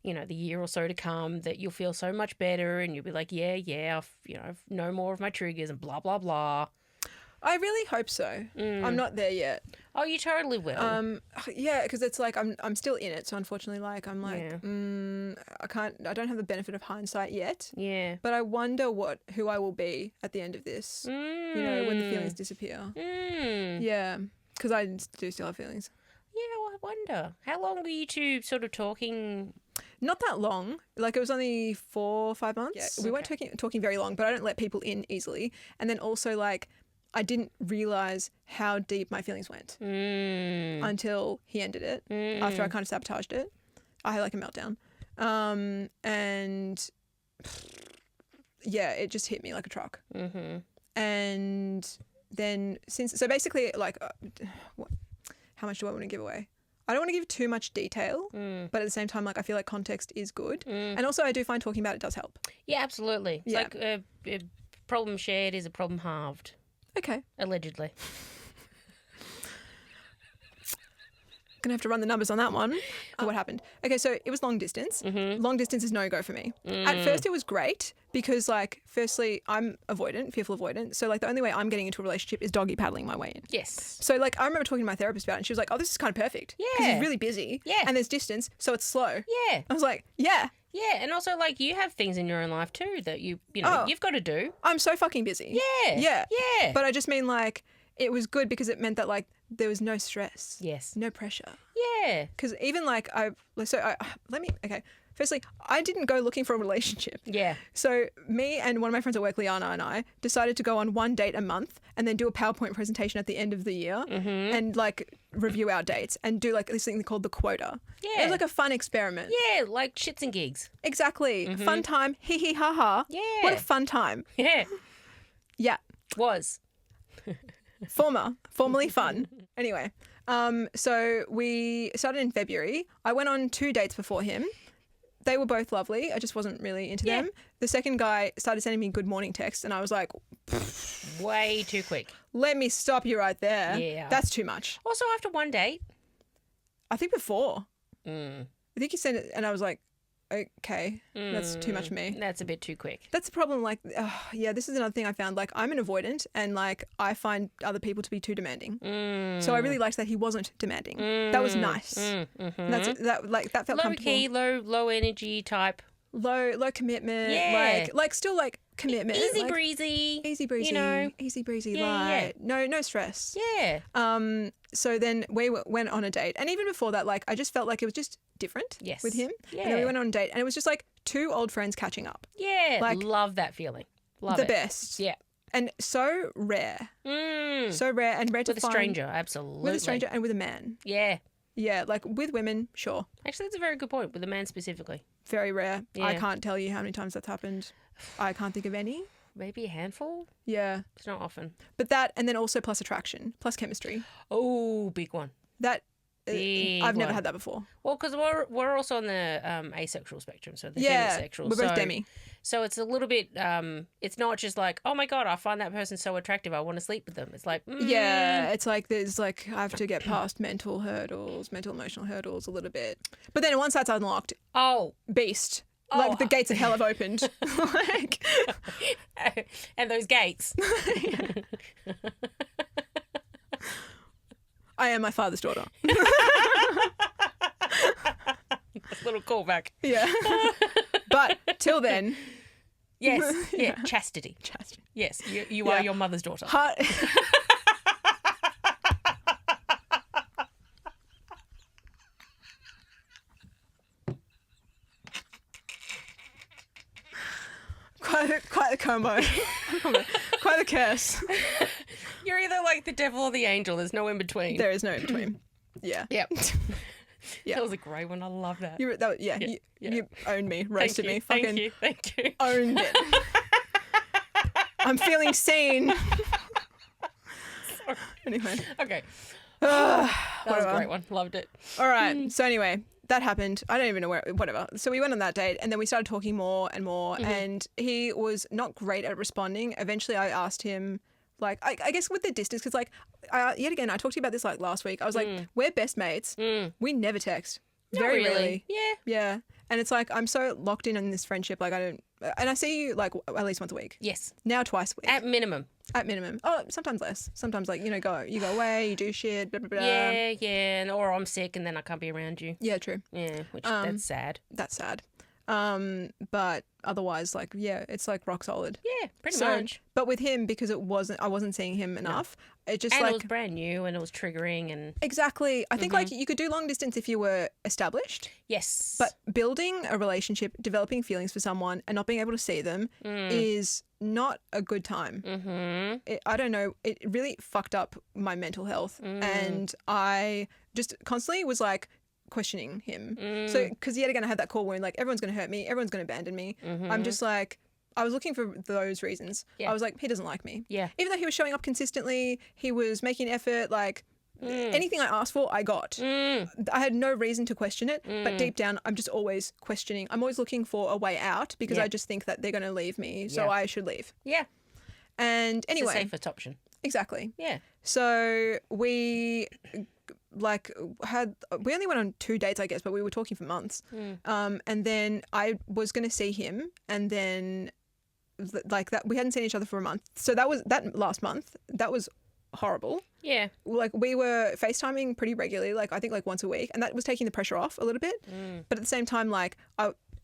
the year or so to come that you'll feel so much better and you'll be like, I've no more of my triggers and blah, blah, blah. I really hope so. I'm not there yet. Oh, you totally will. Yeah, because it's like I'm still in it, so unfortunately, like I'm like, I don't have the benefit of hindsight yet. Yeah. But I wonder who I will be at the end of this. You know, when the feelings disappear. Yeah, because I do still have feelings. Yeah, well, I wonder. How long were you two sort of talking? Not that long. Like, it was only 4 or 5 months. Yeah, we weren't talking very long, but I don't let people in easily. And then also, like, I didn't realise how deep my feelings went until he ended it, after I kind of sabotaged it. I had, like, a meltdown. And, it just hit me like a truck. And then so basically, like, how much do I want to give away? I don't want to give too much detail, but at the same time, like, I feel like context is good. And also I do find talking about it does help. Yeah, absolutely. It's like a problem shared is a problem halved. Okay. Allegedly. Gonna have to run the numbers on that one. Oh, what happened? Okay, so it was long distance. Long distance is no go for me. At first, it was great because, like, firstly, I'm avoidant, fearful avoidant. So, like, the only way I'm getting into a relationship is doggy paddling my way in. Yes. So, like, I remember talking to my therapist about it, and she was like, "Oh, this is kind of perfect. Because Yeah. he's really busy. Yeah. And there's distance, so it's slow." Yeah. I was like, "Yeah, Yeah. And also, like, you have things in your own life too that you know, Oh. you've got to do. I'm so fucking busy." Yeah. Yeah. Yeah. But I just mean, like, it was good because it meant that, like, there was no stress. yes. No pressure. Yeah. Because even, like, firstly, I didn't go looking for a relationship. Yeah. So me and one of my friends at work, Liana, and I decided to go on one date a month and then do a PowerPoint presentation at the end of the year and, like, review our dates and do, like, this thing called the quota. It Yeah. was like a fun experiment. Yeah. Like shits and gigs. Exactly. Fun time. Hee hee ha ha. Yeah. What a fun time. Yeah. Yeah. Was. Formerly fun. Anyway, so we started in February. I went on 2 dates before him. They were both lovely. I just wasn't really into Yeah. them. The second guy started sending me good morning texts, and I was like, Way too quick. let me stop you right there. Yeah. That's too much. Also, after one date. I think before. Mm. I think he sent it, and I was like, okay, that's too much for me. That's a bit too quick. That's the problem. Like, yeah, this is another thing I found. Like, I'm an avoidant, and, like, I find other people to be too demanding. So I really liked that he wasn't demanding. That was nice. That felt Low comfortable. key, low energy type. Low commitment. Yeah. Like still like commitment. Easy like, breezy. Easy breezy. You know. Easy breezy. Yeah, light. No stress. Yeah. So then we went on a date, and even before that, like, I just felt like it was just different Yes. with him. Yeah. And then we went on a date, and it was just like 2 old friends catching up. Yeah. Like, love that feeling. Love the it. best. Yeah. And so rare. Mm. So rare and rare With to a find. stranger, absolutely. With a stranger and with a man. Yeah. Yeah, like with women, sure. Actually, that's a very good point. With a man specifically. Very rare. I Yeah. can't tell you how many times that's happened. I can't think of any. Maybe a handful? Yeah. It's not often. But that, and then also plus attraction, plus chemistry. Oh, big one. That Big I've never one. had that before. Well, because we're also on the asexual spectrum, so the Yeah, demisexual. we're both so, demi. So it's a little bit. It's not just like, oh my god, I find that person so attractive, I want to sleep with them. It's like, Yeah, it's like there's like I have to get past mental emotional hurdles a little bit. But then once that's unlocked, Oh, beast. Oh, Like the gates of hell have opened. Like, and those gates. I am my father's daughter. Little callback. Yeah. But till then, Yes. Yeah. Chastity. Chastity. Yes. You Yeah. are your mother's daughter. Heart. Quite the combo. Quite the curse. You're either like the devil or the angel. There's no in between. There is no in between. Yeah. Yep. Yeah. That was a great one. I love that. You owned me, roasted me, Thank fucking you. Thank you. owned it. I'm feeling seen. Anyway. Okay. That was a Whatever. great one. Loved it. All right. So anyway, that happened. I don't even know whatever. So we went on that date and then we started talking more and more and he was not great at responding. Eventually I asked him, like, I guess with the distance, because, like, yet again, I talked to you about this, like, last week. I was like, we're best mates. We never text. Not Very really. rarely. Yeah. Yeah. And it's like, I'm so locked in this friendship. Like, and I see you, like, at least once a week. Yes. Now twice a week. At minimum. At minimum. Oh, sometimes less. Sometimes, like, you go away, you do shit, blah, blah, blah. Yeah. And or I'm sick and then I can't be around you. Yeah, true. Yeah. Which that's sad. That's sad. But otherwise, like, yeah, it's like rock solid. Yeah. Pretty much. But with him, because I wasn't seeing him enough. It just And like it was brand new and it was triggering and exactly. I think like you could do long distance if you were established, yes. but building a relationship, developing feelings for someone, and not being able to see them is not a good time. I don't know. It really fucked up my mental health, and I just constantly was like questioning him. So because yet again I had that core wound, like everyone's going to hurt me, everyone's going to abandon me. I'm just like. I was looking for those reasons. Yeah. I was like, he doesn't like me. Yeah. Even though he was showing up consistently, he was making effort, like anything I asked for, I got. I had no reason to question it, but deep down, I'm just always questioning. I'm always looking for a way out because Yeah. I just think that they're going to leave me, so Yeah. I should leave. Yeah. And It's anyway, the safest option. Exactly. Yeah. So we only went on 2 dates, I guess, but we were talking for months. And then I was going to see him, and then like that we hadn't seen each other for a month. So that last month, that was horrible. Yeah. Like we were FaceTiming pretty regularly, like I think like once a week, and that was taking the pressure off a little bit. But at the same time, like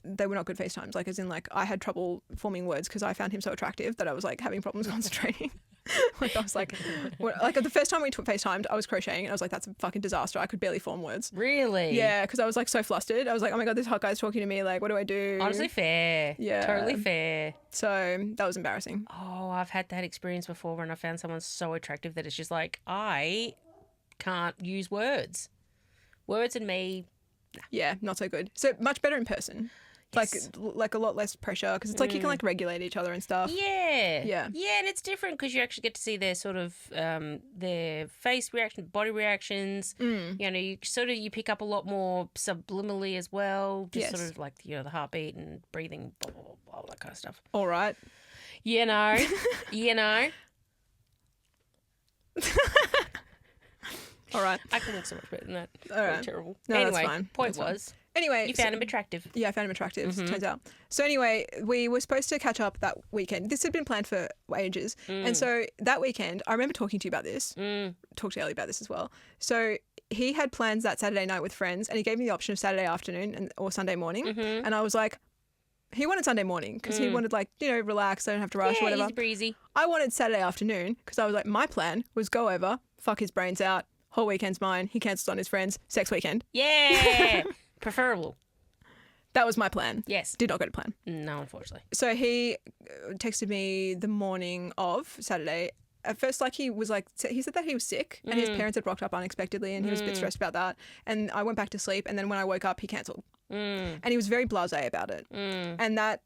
they were not good FaceTimes. Like as in like I had trouble forming words because I found him so attractive that I was like having problems concentrating. Like I was like the first time we FaceTimed, I was crocheting and I was like, that's a fucking disaster. I could barely form words. Really? Yeah, because I was like so flustered. I was like, oh my God, this hot guy's talking to me. Like, what do I do? Honestly, fair. Yeah. Totally fair. So that was embarrassing. Oh, I've had that experience before when I found someone so attractive that it's just like, I can't use words. Words and me. Yeah, not so good. So much better in person. Yes. Like a lot less pressure because it's like you can like regulate each other and stuff. Yeah. Yeah. Yeah, and it's different because you actually get to see their sort of their face reaction, body reactions. You know, you pick up a lot more subliminally as well. Just sort of like, you know, the heartbeat and breathing, blah, blah, blah, blah, all that kind of stuff. All right. You know. You know. All right. I can look so much better than that. All right. Terrible. No, anyway, that's fine. point That's was, Anyway. you found him attractive. Yeah, I found him attractive, turns out. So anyway, we were supposed to catch up that weekend. This had been planned for ages. And so that weekend, I remember talking to you about this, talked to Ellie about this as well. So he had plans that Saturday night with friends and he gave me the option of Saturday afternoon or Sunday morning. And I was like, he wanted Sunday morning because he wanted like, you know, relax, I don't have to rush or whatever. Easy breezy. I wanted Saturday afternoon because I was like, my plan was go over, fuck his brains out, whole weekend's mine, he cancels on his friends, sex weekend. Yeah. Preferable. That was my plan. Yes. Did not go to plan. No, unfortunately. So he texted me the morning of Saturday. At first, like he said that he was sick and his parents had rocked up unexpectedly and he was a bit stressed about that. And I went back to sleep and then when I woke up, he cancelled. And he was very blasé about it. And that,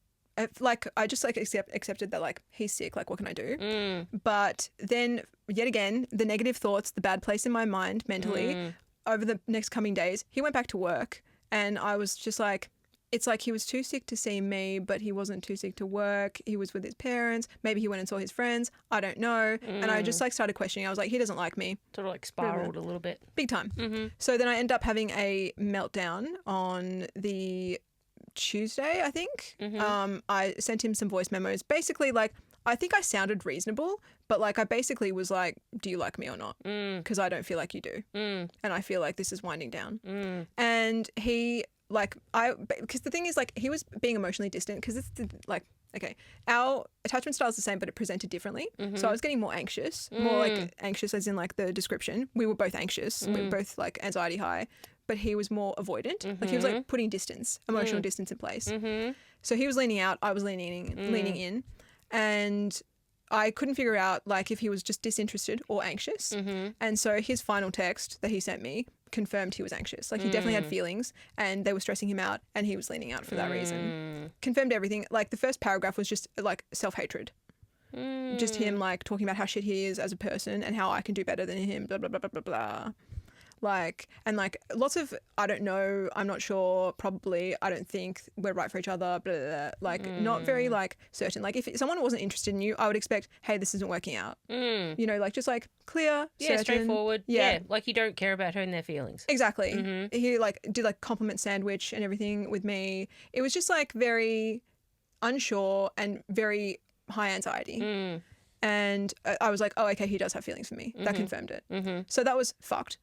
like, I just like accepted that like he's sick. Like, what can I do? But then yet again, the negative thoughts, the bad place in my mind mentally over the next coming days, he went back to work and I was just like, it's like he was too sick to see me, but he wasn't too sick to work. He was with his parents. Maybe he went and saw his friends. I don't know. And I just like started questioning. I was like, he doesn't like me. Sort of like spiraled a little bit. Big time. So then I ended up having a meltdown on the Tuesday, I think. I sent him some voice memos. Basically, like, I think I sounded reasonable, but like I basically was like, do you like me or not? Because I don't feel like you do. And I feel like this is winding down. And he... because the thing is, like, he was being emotionally distant because it's like, okay, our attachment style is the same, but it presented differently. So I was getting more anxious, more like anxious as in like the description. We were both anxious. We were both like anxiety high, but he was more avoidant. Like he was like putting distance, emotional distance in place. So he was leaning out. I was leaning in. And I couldn't figure out like if he was just disinterested or anxious. And so his final text that he sent me confirmed he was anxious. Like he definitely had feelings and they were stressing him out and he was leaning out for that reason. Confirmed everything. Like the first paragraph was just like self-hatred. Just him like talking about how shit he is as a person and how I can do better than him, blah, blah, blah, blah, blah, blah. Like, and like lots of, I don't know, I'm not sure, probably, I don't think we're right for each other, blah, blah, blah. Like not very like certain. Like if someone wasn't interested in you, I would expect, hey, this isn't working out. You know, like just like clear, certain. Straightforward. Yeah. Like you don't care about hurting their feelings. Exactly. He like did like compliment sandwich and everything with me. It was just like very unsure and very high anxiety. And I was like, oh, okay, he does have feelings for me. That confirmed it. So that was fucked.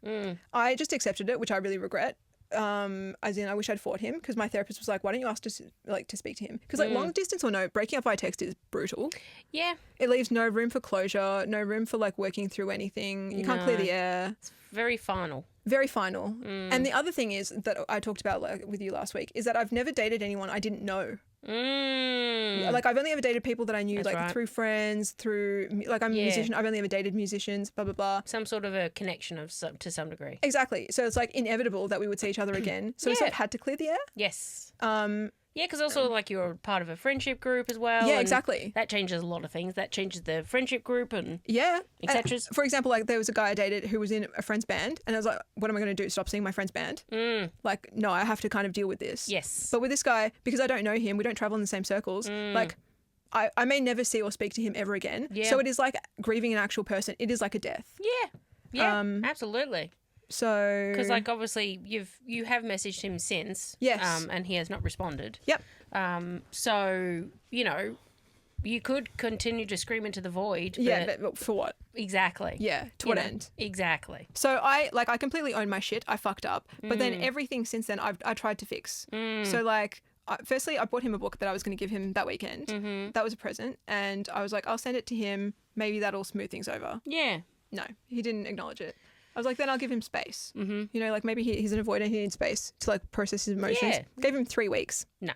I just accepted it, which I really regret. As in, I wish I'd fought him because my therapist was like, why don't you ask to speak to him? Because like long distance or no, breaking up via text is brutal. Yeah. It leaves no room for closure, no room for like working through anything. You can't clear the air. It's very final. Very final. And the other thing is that I talked about like, with you last week is that I've never dated anyone I didn't know. Like I've only ever dated people that I knew through friends, through like I'm a musician. I've only ever dated musicians, blah, blah, blah. Some sort of a connection to some degree. Exactly. So it's like inevitable that we would see each other again. So we sort of had to clear the air. Yes. Yeah, because also like you're part of a friendship group as well. Yeah, and exactly. That changes a lot of things. That changes the friendship group and etc. For example, like there was a guy I dated who was in a friend's band and I was like, what am I going to do? Stop seeing my friend's band? Like, no, I have to kind of deal with this. Yes. But with this guy, because I don't know him, we don't travel in the same circles, like I may never see or speak to him ever again. Yeah. So it is like grieving an actual person. It is like a death. Yeah. Yeah, absolutely. So Because, like, obviously you have messaged him since. Yes. And he has not responded. Yep. So, you know, you could continue to scream into the void. Yeah, but for what? Exactly. Yeah, to what end? Exactly. So I completely own my shit. I fucked up. But then everything since then I tried to fix. So like firstly, I bought him a book that I was going to give him that weekend. That was a present. And I was like, I'll send it to him. Maybe that'll smooth things over. Yeah. No, he didn't acknowledge it. I was like, then I'll give him space. You know, like maybe he's an avoider. He needs space to like process his emotions. Yeah. Gave him 3 weeks. No.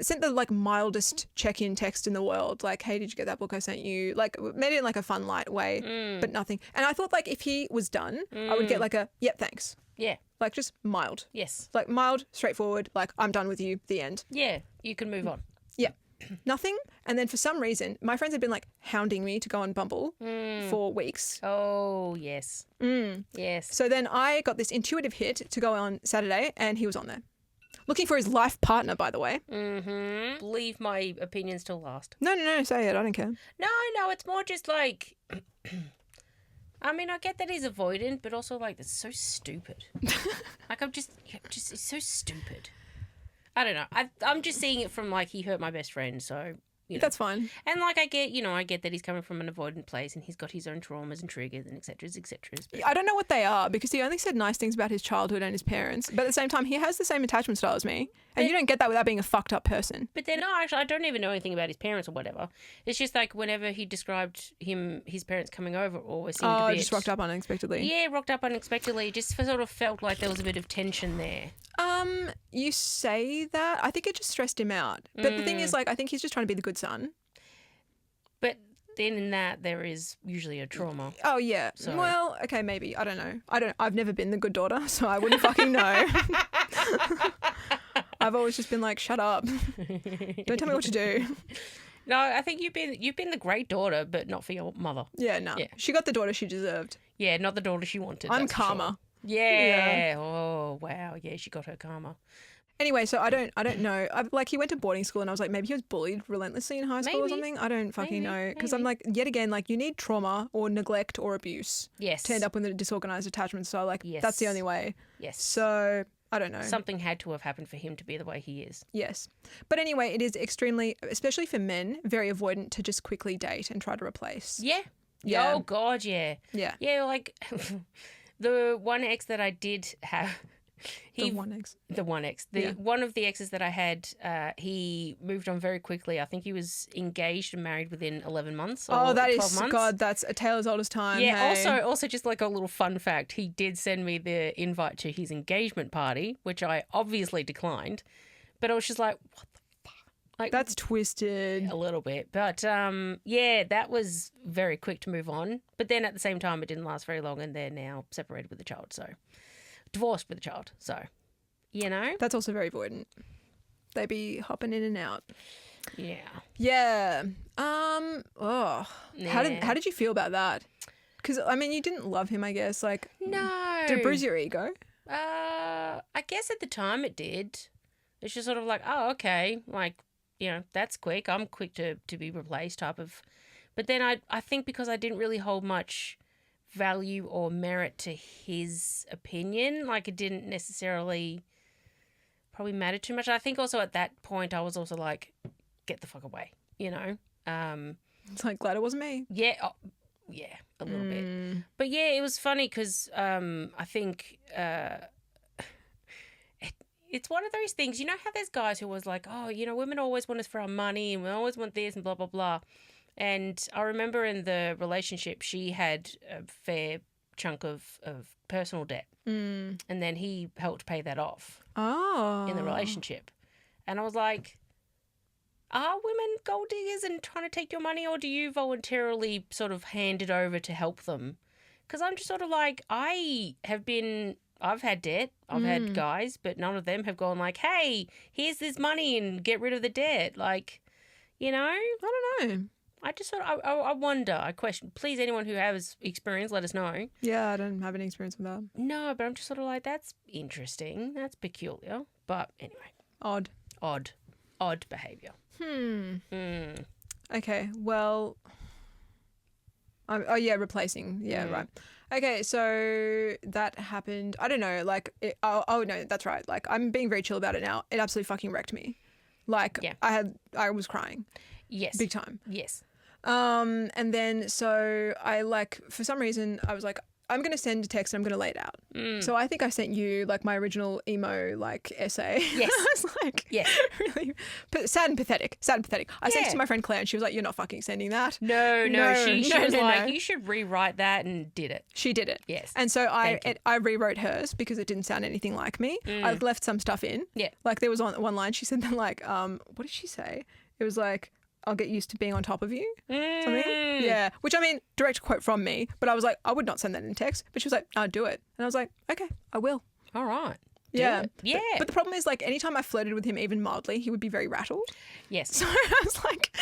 Sent the like mildest check-in text in the world, like, hey, did you get that book I sent you? Like, made it in like a fun, light way, but nothing. And I thought like if he was done, I would get like a yep, thanks. Yeah. Like just mild. Yes. Like mild, straightforward. Like I'm done with you. The end. Yeah. You can move on. Yeah. Nothing. And then for some reason, my friends had been like hounding me to go on Bumble for weeks. Oh, yes. Yes. So then I got this intuitive hit to go on Saturday, and he was on there. Looking for his life partner, by the way. Leave my opinions till last. No, say it. I don't care. No, it's more just like... I mean, I get that he's avoidant, but also, like, it's so stupid. Like, it's so stupid. I don't know. I'm just seeing it from, like, he hurt my best friend, so... You know. That's fine. And like I get that he's coming from an avoidant place and he's got his own traumas and triggers and et cetera. I don't know what they are because he only said nice things about his childhood and his parents. But at the same time, he has the same attachment style as me. And you don't get that without being a fucked up person. But then, no, actually, I don't even know anything about his parents or whatever. It's just like whenever he described his parents coming over, always seemed to be... just rocked up unexpectedly. Yeah, rocked up unexpectedly. It just sort of felt like there was a bit of tension there. You say that. I think it just stressed him out. But the thing is, like, I think he's just trying to be the good son. But then in that, there is usually a trauma. Oh, yeah. So. Well, okay, maybe. I don't know. I've never been the good daughter, so I wouldn't fucking know. I've always just been like, shut up. Don't tell me what to do. No, I think you've been the great daughter, but not for your mother. Yeah, no. Yeah. She got the daughter she deserved. Yeah, not the daughter she wanted. I'm karma. Sure. Yeah. Oh, wow. Yeah, she got her karma. Anyway, so I don't know. Like he went to boarding school and I was like, maybe he was bullied relentlessly in high school or something. I don't fucking know. Because I'm like, yet again, like you need trauma or neglect or abuse to end up with a disorganized attachment style. Like that's the only way. Yes. So I don't know. Something had to have happened for him to be the way he is. Yes. But anyway, it is extremely, especially for men, very avoidant to just quickly date and try to replace. Yeah. Yeah. Oh, God, yeah. Yeah. Yeah, like the one ex that I did have... The one ex. One of the exes that I had, he moved on very quickly. I think he was engaged and married within 11 months. Or 12 months. God, that's a tale as old as time. Yeah. Hey. Also, just like a little fun fact, he did send me the invite to his engagement party, which I obviously declined. But I was just like, what the fuck? Like, that's twisted. A little bit, but yeah, that was very quick to move on. But then at the same time, it didn't last very long, and they're now separated with a child. So. Divorced with a child, so you know that's also very avoidant. They be hopping in and out. Yeah. How did you feel about that? Because I mean, you didn't love him, I guess. Like, no. Did it bruise your ego? I guess at the time it did. It's just sort of like, oh, okay, like that's quick. I'm quick to be replaced, type of. But then I think because I didn't really hold much value or merit to his opinion, like it didn't necessarily probably matter too much. I think also at that point I was also like, get the fuck away, It's like, glad it wasn't me. Yeah, a little bit. But yeah, it was funny because I think it's one of those things, you know how there's guys who was like, oh, women always want us for our money and we always want this and blah blah blah. And I remember in the relationship, she had a fair chunk of personal debt. And then he helped pay that off in the relationship. And I was like, are women gold diggers and trying to take your money, or do you voluntarily sort of hand it over to help them? Because I'm just sort of like, I've had debt, I've had guys, but none of them have gone like, hey, here's this money and get rid of the debt. Like, I don't know. I just sort of, I wonder, I question. Please, anyone who has experience, let us know. Yeah, I don't have any experience with that. No, but I'm just sort of like, that's interesting. That's peculiar. But anyway. Odd behaviour. Okay, well... replacing. Yeah, right. Okay, so that happened. I don't know, like... no, that's right. Like, I'm being very chill about it now. It absolutely fucking wrecked me. Like, Yeah. I was crying. Yes. Big time. Yes. And then, so I, like, for some reason, I was like, I'm going to send a text and I'm going to lay it out. So I think I sent you, like, my original emo, like, essay. Yes. I was like, yes. really sad and pathetic. Sad and pathetic. I sent it to my friend Claire and she was like, you're not fucking sending that. No. She was like, you should rewrite that, and did it. She did it. Yes. And so I rewrote hers because it didn't sound anything like me. I left some stuff in. Yeah. Like, there was one line, she said that, like, what did she say? It was like, I'll get used to being on top of you. Something. Yeah. Which, I mean, direct quote from me, but I was like, I would not send that in text. But she was like, I'll do it. And I was like, okay, I will. All right. Yeah. Yeah. But the problem is, like, anytime I flirted with him even mildly, he would be very rattled. Yes. So I was like,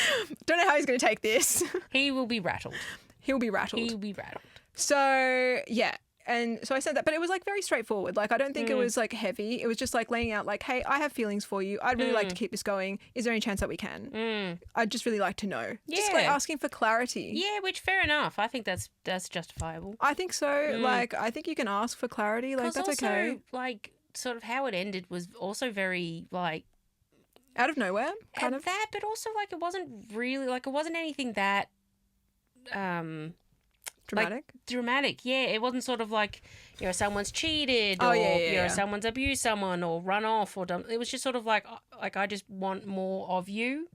don't know how he's going to take this. He will be rattled. He'll be rattled. He'll be rattled. So, yeah. And so I said that, but it was like very straightforward. Like, I don't think it was like heavy. It was just like laying out like, hey, I have feelings for you. I'd really like to keep this going. Is there any chance that we can? I'd just really like to know. Yeah. Just like asking for clarity. Yeah, which fair enough. I think that's justifiable. I think so. Like, I think you can ask for clarity. Like, that's also, okay. Like, sort of how it ended was also very like out of nowhere, kind of. That, but also like it wasn't really like it wasn't anything that dramatic. Like, dramatic, yeah. It wasn't sort of like, you know, someone's cheated or you know, someone's abused someone or run off or done. It was just sort of like I just want more of you.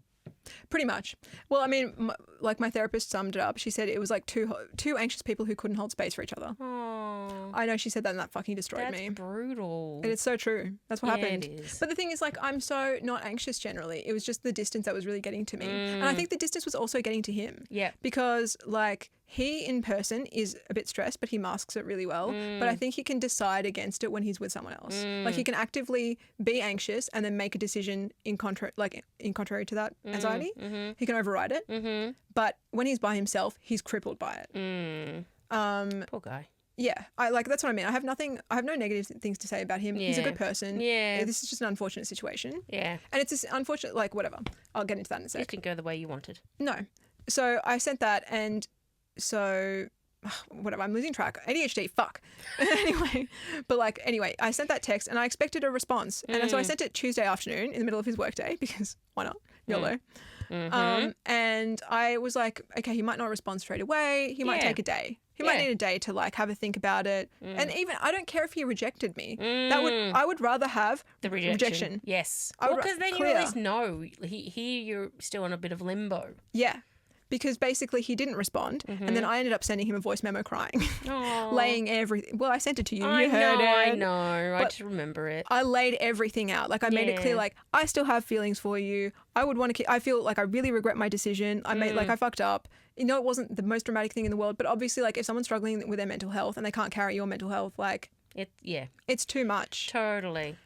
Pretty much. Well, I mean, like my therapist summed it up. She said it was like two anxious people who couldn't hold space for each other. Oh, I know she said that and that fucking destroyed me. That's brutal. And it's so true. That's what happened. It is. But the thing is, like, I'm so not anxious generally. It was just the distance that was really getting to me. And I think the distance was also getting to him. Yeah. Because, like, he in person is a bit stressed, but he masks it really well. But I think he can decide against it when he's with someone else. Like, he can actively be anxious and then make a decision in contrary to that anxiety. He can override it. But when he's by himself, he's crippled by it. Poor guy. Yeah, that's what I mean. I have no negative things to say about him. He's a good person. Yeah. This is just an unfortunate situation. Yeah. And it's unfortunate, like, whatever. I'll get into that in a sec. It didn't go the way you wanted. No. So I sent that and so whatever, I'm losing track. ADHD, fuck. Anyway, I sent that text and I expected a response. And so I sent it Tuesday afternoon in the middle of his workday because why not? YOLO. And I was like, okay, he might not respond straight away. He might take a day. He might need a day to like have a think about it. And even I don't care if he rejected me. I would rather have the rejection. Yes. Because then you at least know here you're still in a bit of limbo. Yeah. Because basically he didn't respond, and then I ended up sending him a voice memo crying, laying everything. Well, I sent it to you. You heard it. I know. I just remember it. I laid everything out. Like I made it clear. Like I still have feelings for you. I would want to. I feel like I really regret my decision. I made like I fucked up. You know, it wasn't the most dramatic thing in the world, but obviously, like if someone's struggling with their mental health and they can't carry your mental health, like it's too much. Totally.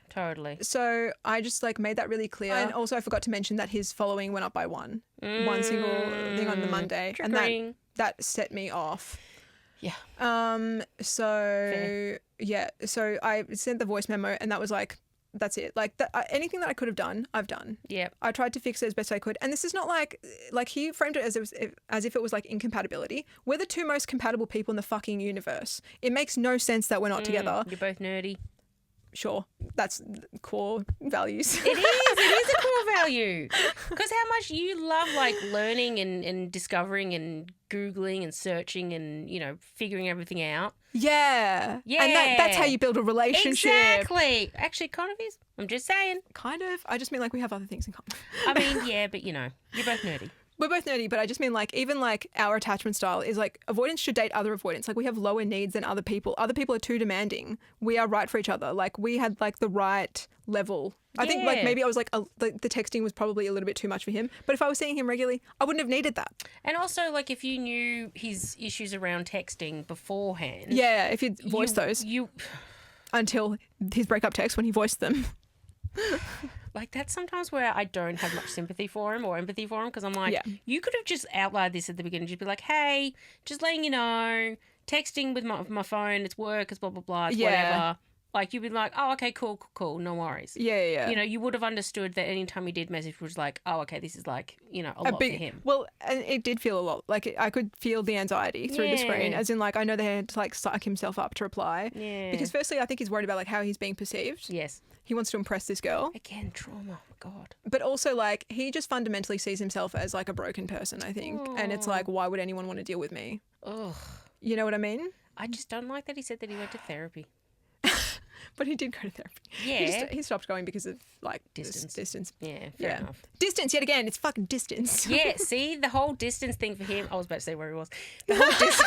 So I just like made that really clear. And also I forgot to mention that his following went up by one single thing on the Monday. Triggering. And that set me off. Yeah. So I sent the voice memo and that was like, that's it. Like anything that I could have done, I've done. Yeah. I tried to fix it as best I could. And this is not like he framed it as if it was like incompatibility. We're the two most compatible people in the fucking universe. It makes no sense that we're not together. You're both nerdy. Sure, that's core values. It is a core value. Because how much you love like learning and discovering and Googling and searching and, you know, figuring everything out. Yeah. And that's how you build a relationship. Exactly. Actually, kind of is. I'm just saying. Kind of. I just mean like we have other things in common. I mean, yeah, but you know, you're both nerdy. We're both nerdy, but I just mean like even like our attachment style is like avoidance should date other avoidance. Like we have lower needs than other people. Other people are too demanding. We are right for each other. Like we had like the right level. I think like maybe I was like the texting was probably a little bit too much for him. But if I was seeing him regularly, I wouldn't have needed that. And also like if you knew his issues around texting beforehand. Yeah, if you'd voiced those. Until his breakup text when he voiced them. Like that's sometimes where I don't have much sympathy for him or empathy for him because I'm like, you could have just outlined this at the beginning. You'd be like, hey, just letting you know, texting with my phone, it's work, it's blah, blah, blah, it's whatever. Like, you'd be like, oh, okay, cool, no worries. Yeah. You know, you would have understood that any time he did message was like, oh, okay, this is like, you know, a lot for him. Well, and it did feel a lot. Like, I could feel the anxiety through the screen, as in, like, I know they had to, like, psych himself up to reply. Yeah. Because firstly, I think he's worried about, like, how he's being perceived. Yes. He wants to impress this girl. Again, trauma. God. But also, like, he just fundamentally sees himself as, like, a broken person, I think. And it's like, why would anyone want to deal with me? Ugh. You know what I mean? I just don't like that he said that he went to therapy. But he did go to therapy. Yeah. He stopped going because of, like, Distance. Yeah, fair enough. Distance, yet again. It's fucking distance. Yeah, see, the whole distance thing for him. I was about to say where he was. The whole distance.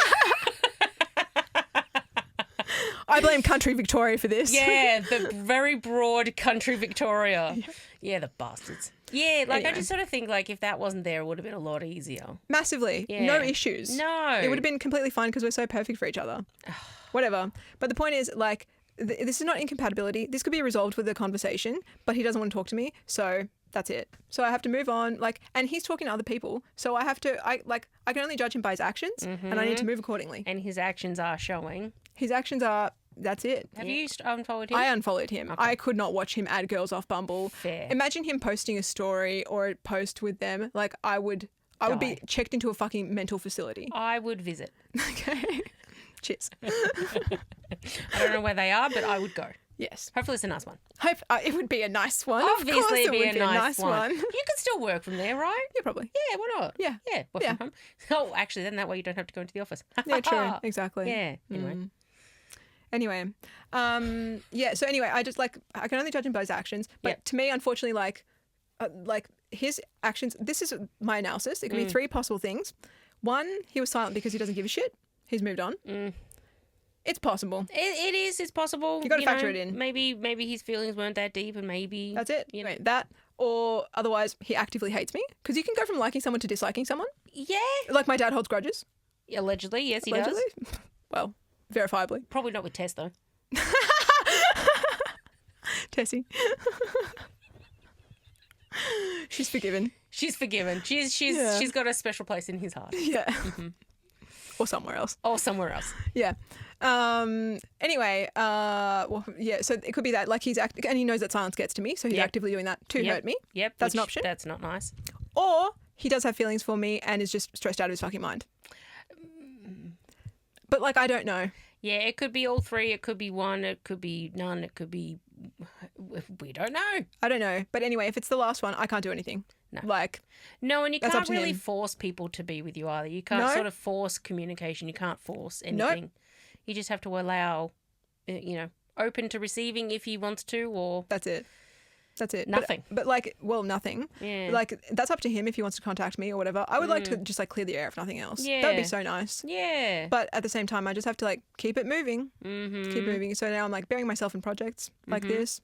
I blame country Victoria for this. Yeah, the very broad country Victoria. Yeah, the bastards. Yeah, like, anyway. I just sort of think, like, if that wasn't there, it would have been a lot easier. Massively. Yeah. No issues. No. It would have been completely fine because we're so perfect for each other. Whatever. But the point is, like, this is not incompatibility. This could be resolved with a conversation, but he doesn't want to talk to me, so that's it. So I have to move on. Like, and he's talking to other people, so I can only judge him by his actions, and I need to move accordingly. And his actions are showing. His actions are. That's it. Have you unfollowed him? I unfollowed him. Okay. I could not watch him add girls off Bumble. Fair. Imagine him posting a story or a post with them. Like, I would be checked into a fucking mental facility. I would visit. Okay. Cheers. I don't know where they are, but I would go. Yes. Hopefully it's a nice one. It would be a nice one. Obviously, of course it'd it would be a nice one. You one. can still work from there, right? Yeah, probably. Yeah, why not? Yeah. Yeah, work from home. Oh, actually, then that way you don't have to go into the office. Yeah, true. Exactly. Yeah, anyway. Anyway, so anyway, I can only judge him by his actions. But to me, unfortunately, like his actions, this is my analysis. It can be three possible things. One, he was silent because he doesn't give a shit. He's moved on. It's possible. It is. It's possible. You got to factor it in. Maybe his feelings weren't that deep, and maybe that's it. You know. Wait, that, or otherwise he actively hates me, because you can go from liking someone to disliking someone. Yeah. Like my dad holds grudges. Allegedly, yes, he does. Well, verifiably. Probably not with Tess though. Tessie. She's forgiven. She's forgiven. She's got a special place in his heart. Yeah. Or somewhere else. Yeah. Anyway, so it could be that, like, and he knows that silence gets to me, so he's actively doing that to hurt me. Yep. That's an option. That's not nice. Or he does have feelings for me and is just stressed out of his fucking mind. But, like, I don't know. Yeah, it could be all three. It could be one. It could be none. It could be... We don't know. I don't know. But anyway, if it's the last one, I can't do anything. No. No, and you can't really force people to be with you either. You can't sort of force communication. You can't force anything. Nope. You just have to allow, open to receiving if he wants to, or... That's it. Nothing. But nothing. Yeah. Like, that's up to him if he wants to contact me or whatever. I would like to just, like, clear the air if nothing else. Yeah. That would be so nice. Yeah. But at the same time, I just have to, like, keep it moving. Mm-hmm. Keep moving. So now I'm, like, burying myself in projects like this.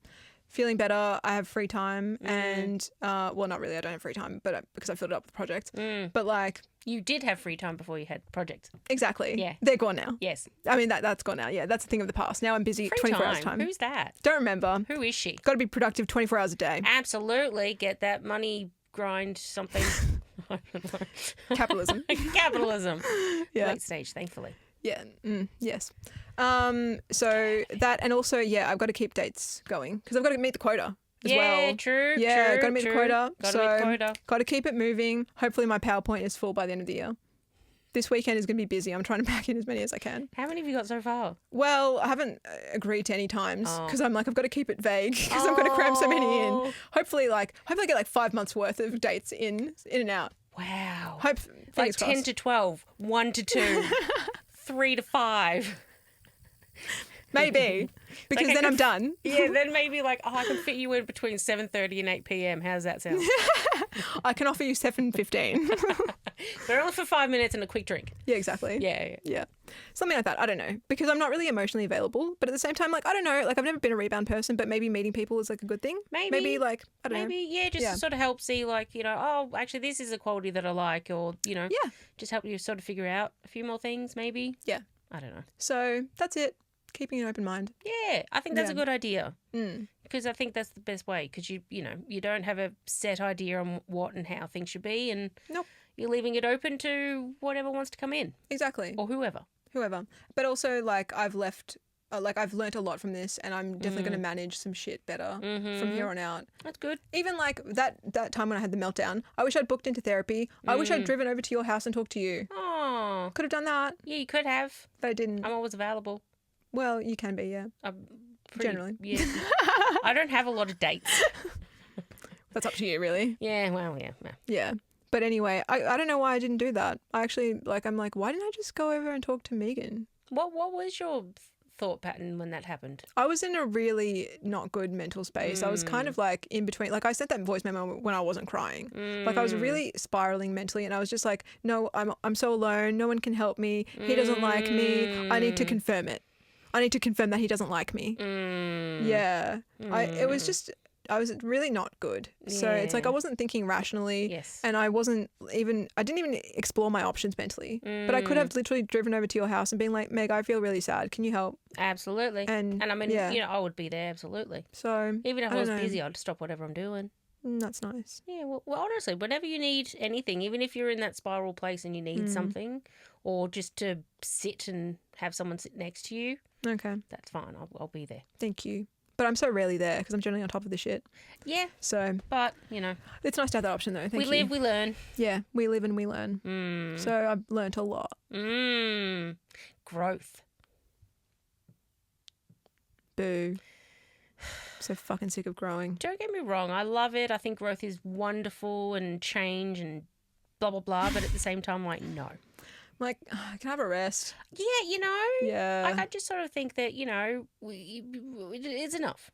Feeling better. I have free time and, well, not really. I don't have free time, but because I filled it up with projects. But, like... You did have free time before you had projects. Exactly. Yeah. They're gone now. Yes. I mean, that's gone now. Yeah, that's a thing of the past. Now I'm busy 24 hours time. Who's that? Don't remember. Who is she? Got to be productive 24 hours a day. Absolutely. Get that money, grind something. I don't know. Capitalism. Capitalism. Yeah. Late stage, thankfully. Yeah. Yes. So that, and also, I've got to keep dates going because I've got to meet the quota as well. Yeah, true. Yeah, got to meet the quota. Got to meet the quota. Got to keep it moving. Hopefully my PowerPoint is full by the end of the year. This weekend is going to be busy. I'm trying to pack in as many as I can. How many have you got so far? Well, I haven't agreed to any times because I'm like, I've got to keep it vague because I'm going to cram so many in. Hopefully I get like 5 months worth of dates in and out. Wow. Like 10 to 12, 1 to 2, 3 to 5. Maybe. Because then I'm done. Yeah, then maybe like, I can fit you in between 7:30 and 8 p.m. How does that sound? I can offer you 7:15. But only for 5 minutes and a quick drink. Yeah, exactly. Yeah. Something like that. I don't know. Because I'm not really emotionally available. But at the same time, like, I don't know. Like, I've never been a rebound person, but maybe meeting people is like a good thing. Maybe like, I don't know. Maybe, just to sort of help see, like, actually this is a quality that I like, or, just help you sort of figure out a few more things, maybe. Yeah. I don't know. So that's it. Keeping an open mind. Yeah, I think that's a good idea. Because I think that's the best way. Because you don't have a set idea on what and how things should be, and you're leaving it open to whatever wants to come in. Exactly. Or whoever. But also, like, I've left like I've learnt a lot from this, and I'm definitely going to manage some shit better from here on out. That's good. Even like that time when I had the meltdown, I wish I'd booked into therapy. I wish I'd driven over to your house and talked to you. Oh, Could have done that, yeah, you could have. but I didn't. I'm always available. Well, you can be, yeah. Generally. Yeah. I don't have a lot of dates. That's up to you, really. Yeah, well, yeah. No. Yeah. But anyway, I don't know why I didn't do that. I actually, I'm like, why didn't I just go over and talk to Megan? What was your thought pattern when that happened? I was in a really not good mental space. I was kind of like in between. Like I sent that voice memo when I wasn't crying. Like I was really spiraling mentally, and I was just like, no, I'm so alone. No one can help me. He doesn't like me. I need to confirm it. I need to confirm that he doesn't like me. Yeah. I was really not good. So it's like I wasn't thinking rationally. Yes. And I didn't even explore my options mentally. But I could have literally driven over to your house and been like, Meg, I feel really sad. Can you help? Absolutely. And I mean, I would be there, absolutely. So even if I was busy, I'd stop whatever I'm doing. That's nice. Yeah, well, honestly, whenever you need anything, even if you're in that spiral place and you need something, or just to sit and have someone sit next to you, okay, that's fine. I'll be there. Thank you. But I'm so rarely there because I'm generally on top of the shit. Yeah. So. But, it's nice to have that option though. Thank you. We live, we learn. Yeah, we live and we learn. So I've learnt a lot. Growth. Boo. So fucking sick of growing. Don't get me wrong. I love it. I think growth is wonderful and change and blah, blah, blah. But at the same time, like, no. I'm like, can I have a rest? Yeah, Yeah. Like I just sort of think that, it's enough.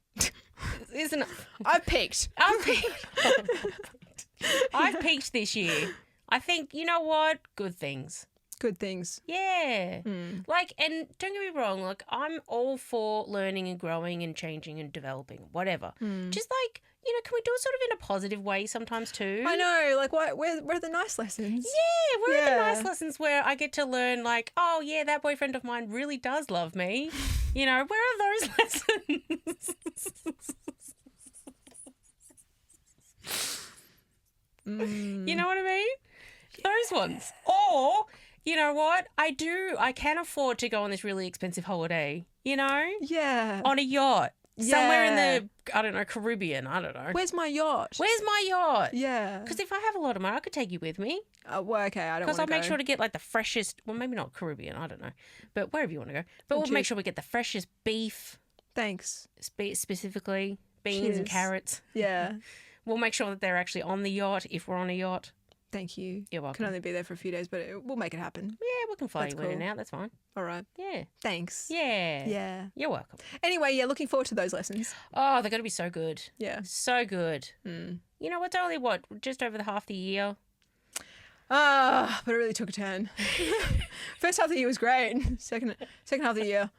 It's enough. I've peaked. I've peaked this year. I think, you know what? Good things. Good things. Yeah. Like, and don't get me wrong, like, I'm all for learning and growing and changing and developing, whatever. Just like, can we do it sort of in a positive way sometimes too? I know. Like, where are the nice lessons? Yeah, where are the nice lessons where I get to learn, like, oh, yeah, that boyfriend of mine really does love me. Where are those lessons? You know what I mean? Those ones. Or, you know what? I can afford to go on this really expensive holiday, Yeah. on a yacht. Somewhere in the, I don't know, Caribbean. I don't know. Where's my yacht? Where's my yacht? Yeah. Because if I have a lot of money, I could take you with me. Well, okay, I don't want to go. Because I'll make sure to get like the freshest, well, maybe not Caribbean, I don't know. But wherever you want to go. But we'll make sure we get the freshest beef. Thanks. Specifically, beans and carrots. Yeah. We'll make sure that they're actually on the yacht if we're on a yacht. Thank you. You're welcome. Can only be there for a few days, but we'll make it happen. Yeah, we can fly you in and out. That's fine. All right. Yeah. Thanks. Yeah. Yeah. You're welcome. Anyway, yeah, looking forward to those lessons. Oh, they're going to be so good. Yeah. So good. It's only, just over the half the year. But it really took a turn. First half of the year was great. Second half of the year.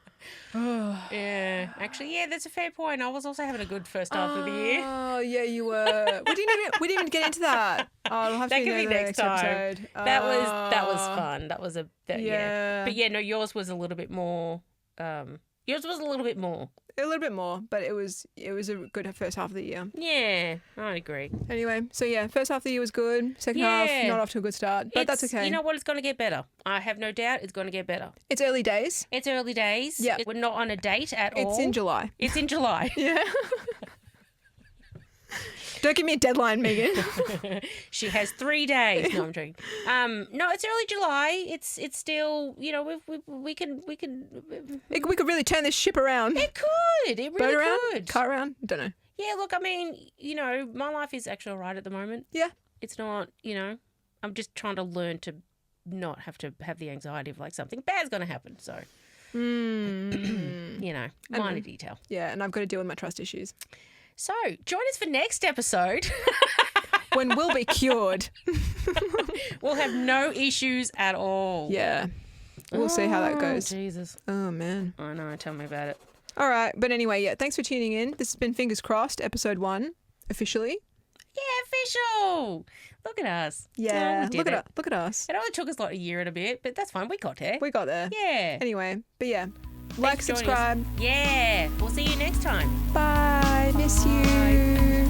Yeah. Actually, yeah, that's a fair point. I was also having a good first half of the year. Oh, yeah, you were. We didn't even get into that. Oh, it'll have to be next time. Episode. That was fun. That was yeah. But yeah, no, yours was a little bit more. Yours was a little bit more. A little bit more, but it was a good first half of the year. Yeah, I agree. Anyway, so yeah, first half of the year was good. Second half, not off to a good start, but that's okay. You know what? It's going to get better. I have no doubt it's going to get better. It's early days. Yeah. We're not on a date at all. It's in July. Yeah. Don't give me a deadline, Megan. She has 3 days. No, I'm joking. No, it's early July. It's still, we could really turn this ship around. It could. It really Boat around? could. Car around? Don't know. Yeah, look, I mean, my life is actually all right at the moment. Yeah. It's not, I'm just trying to learn to not have to have the anxiety of like something bad's going to happen. So, minor detail. Yeah, and I've got to deal with my trust issues. So, join us for next episode. When we'll be cured. We'll have no issues at all. Yeah. We'll see how that goes. Jesus. Oh, man. I know. Tell me about it. All right. But anyway, yeah, thanks for tuning in. This has been Fingers Crossed, episode 1, officially. Yeah, official. Look at us. Yeah. Look at us. It only took us like a year and a bit, but that's fine. We got there. We got there. Yeah. Anyway, but yeah. Like, subscribe. Yeah. We'll see you next time. Bye. Miss you.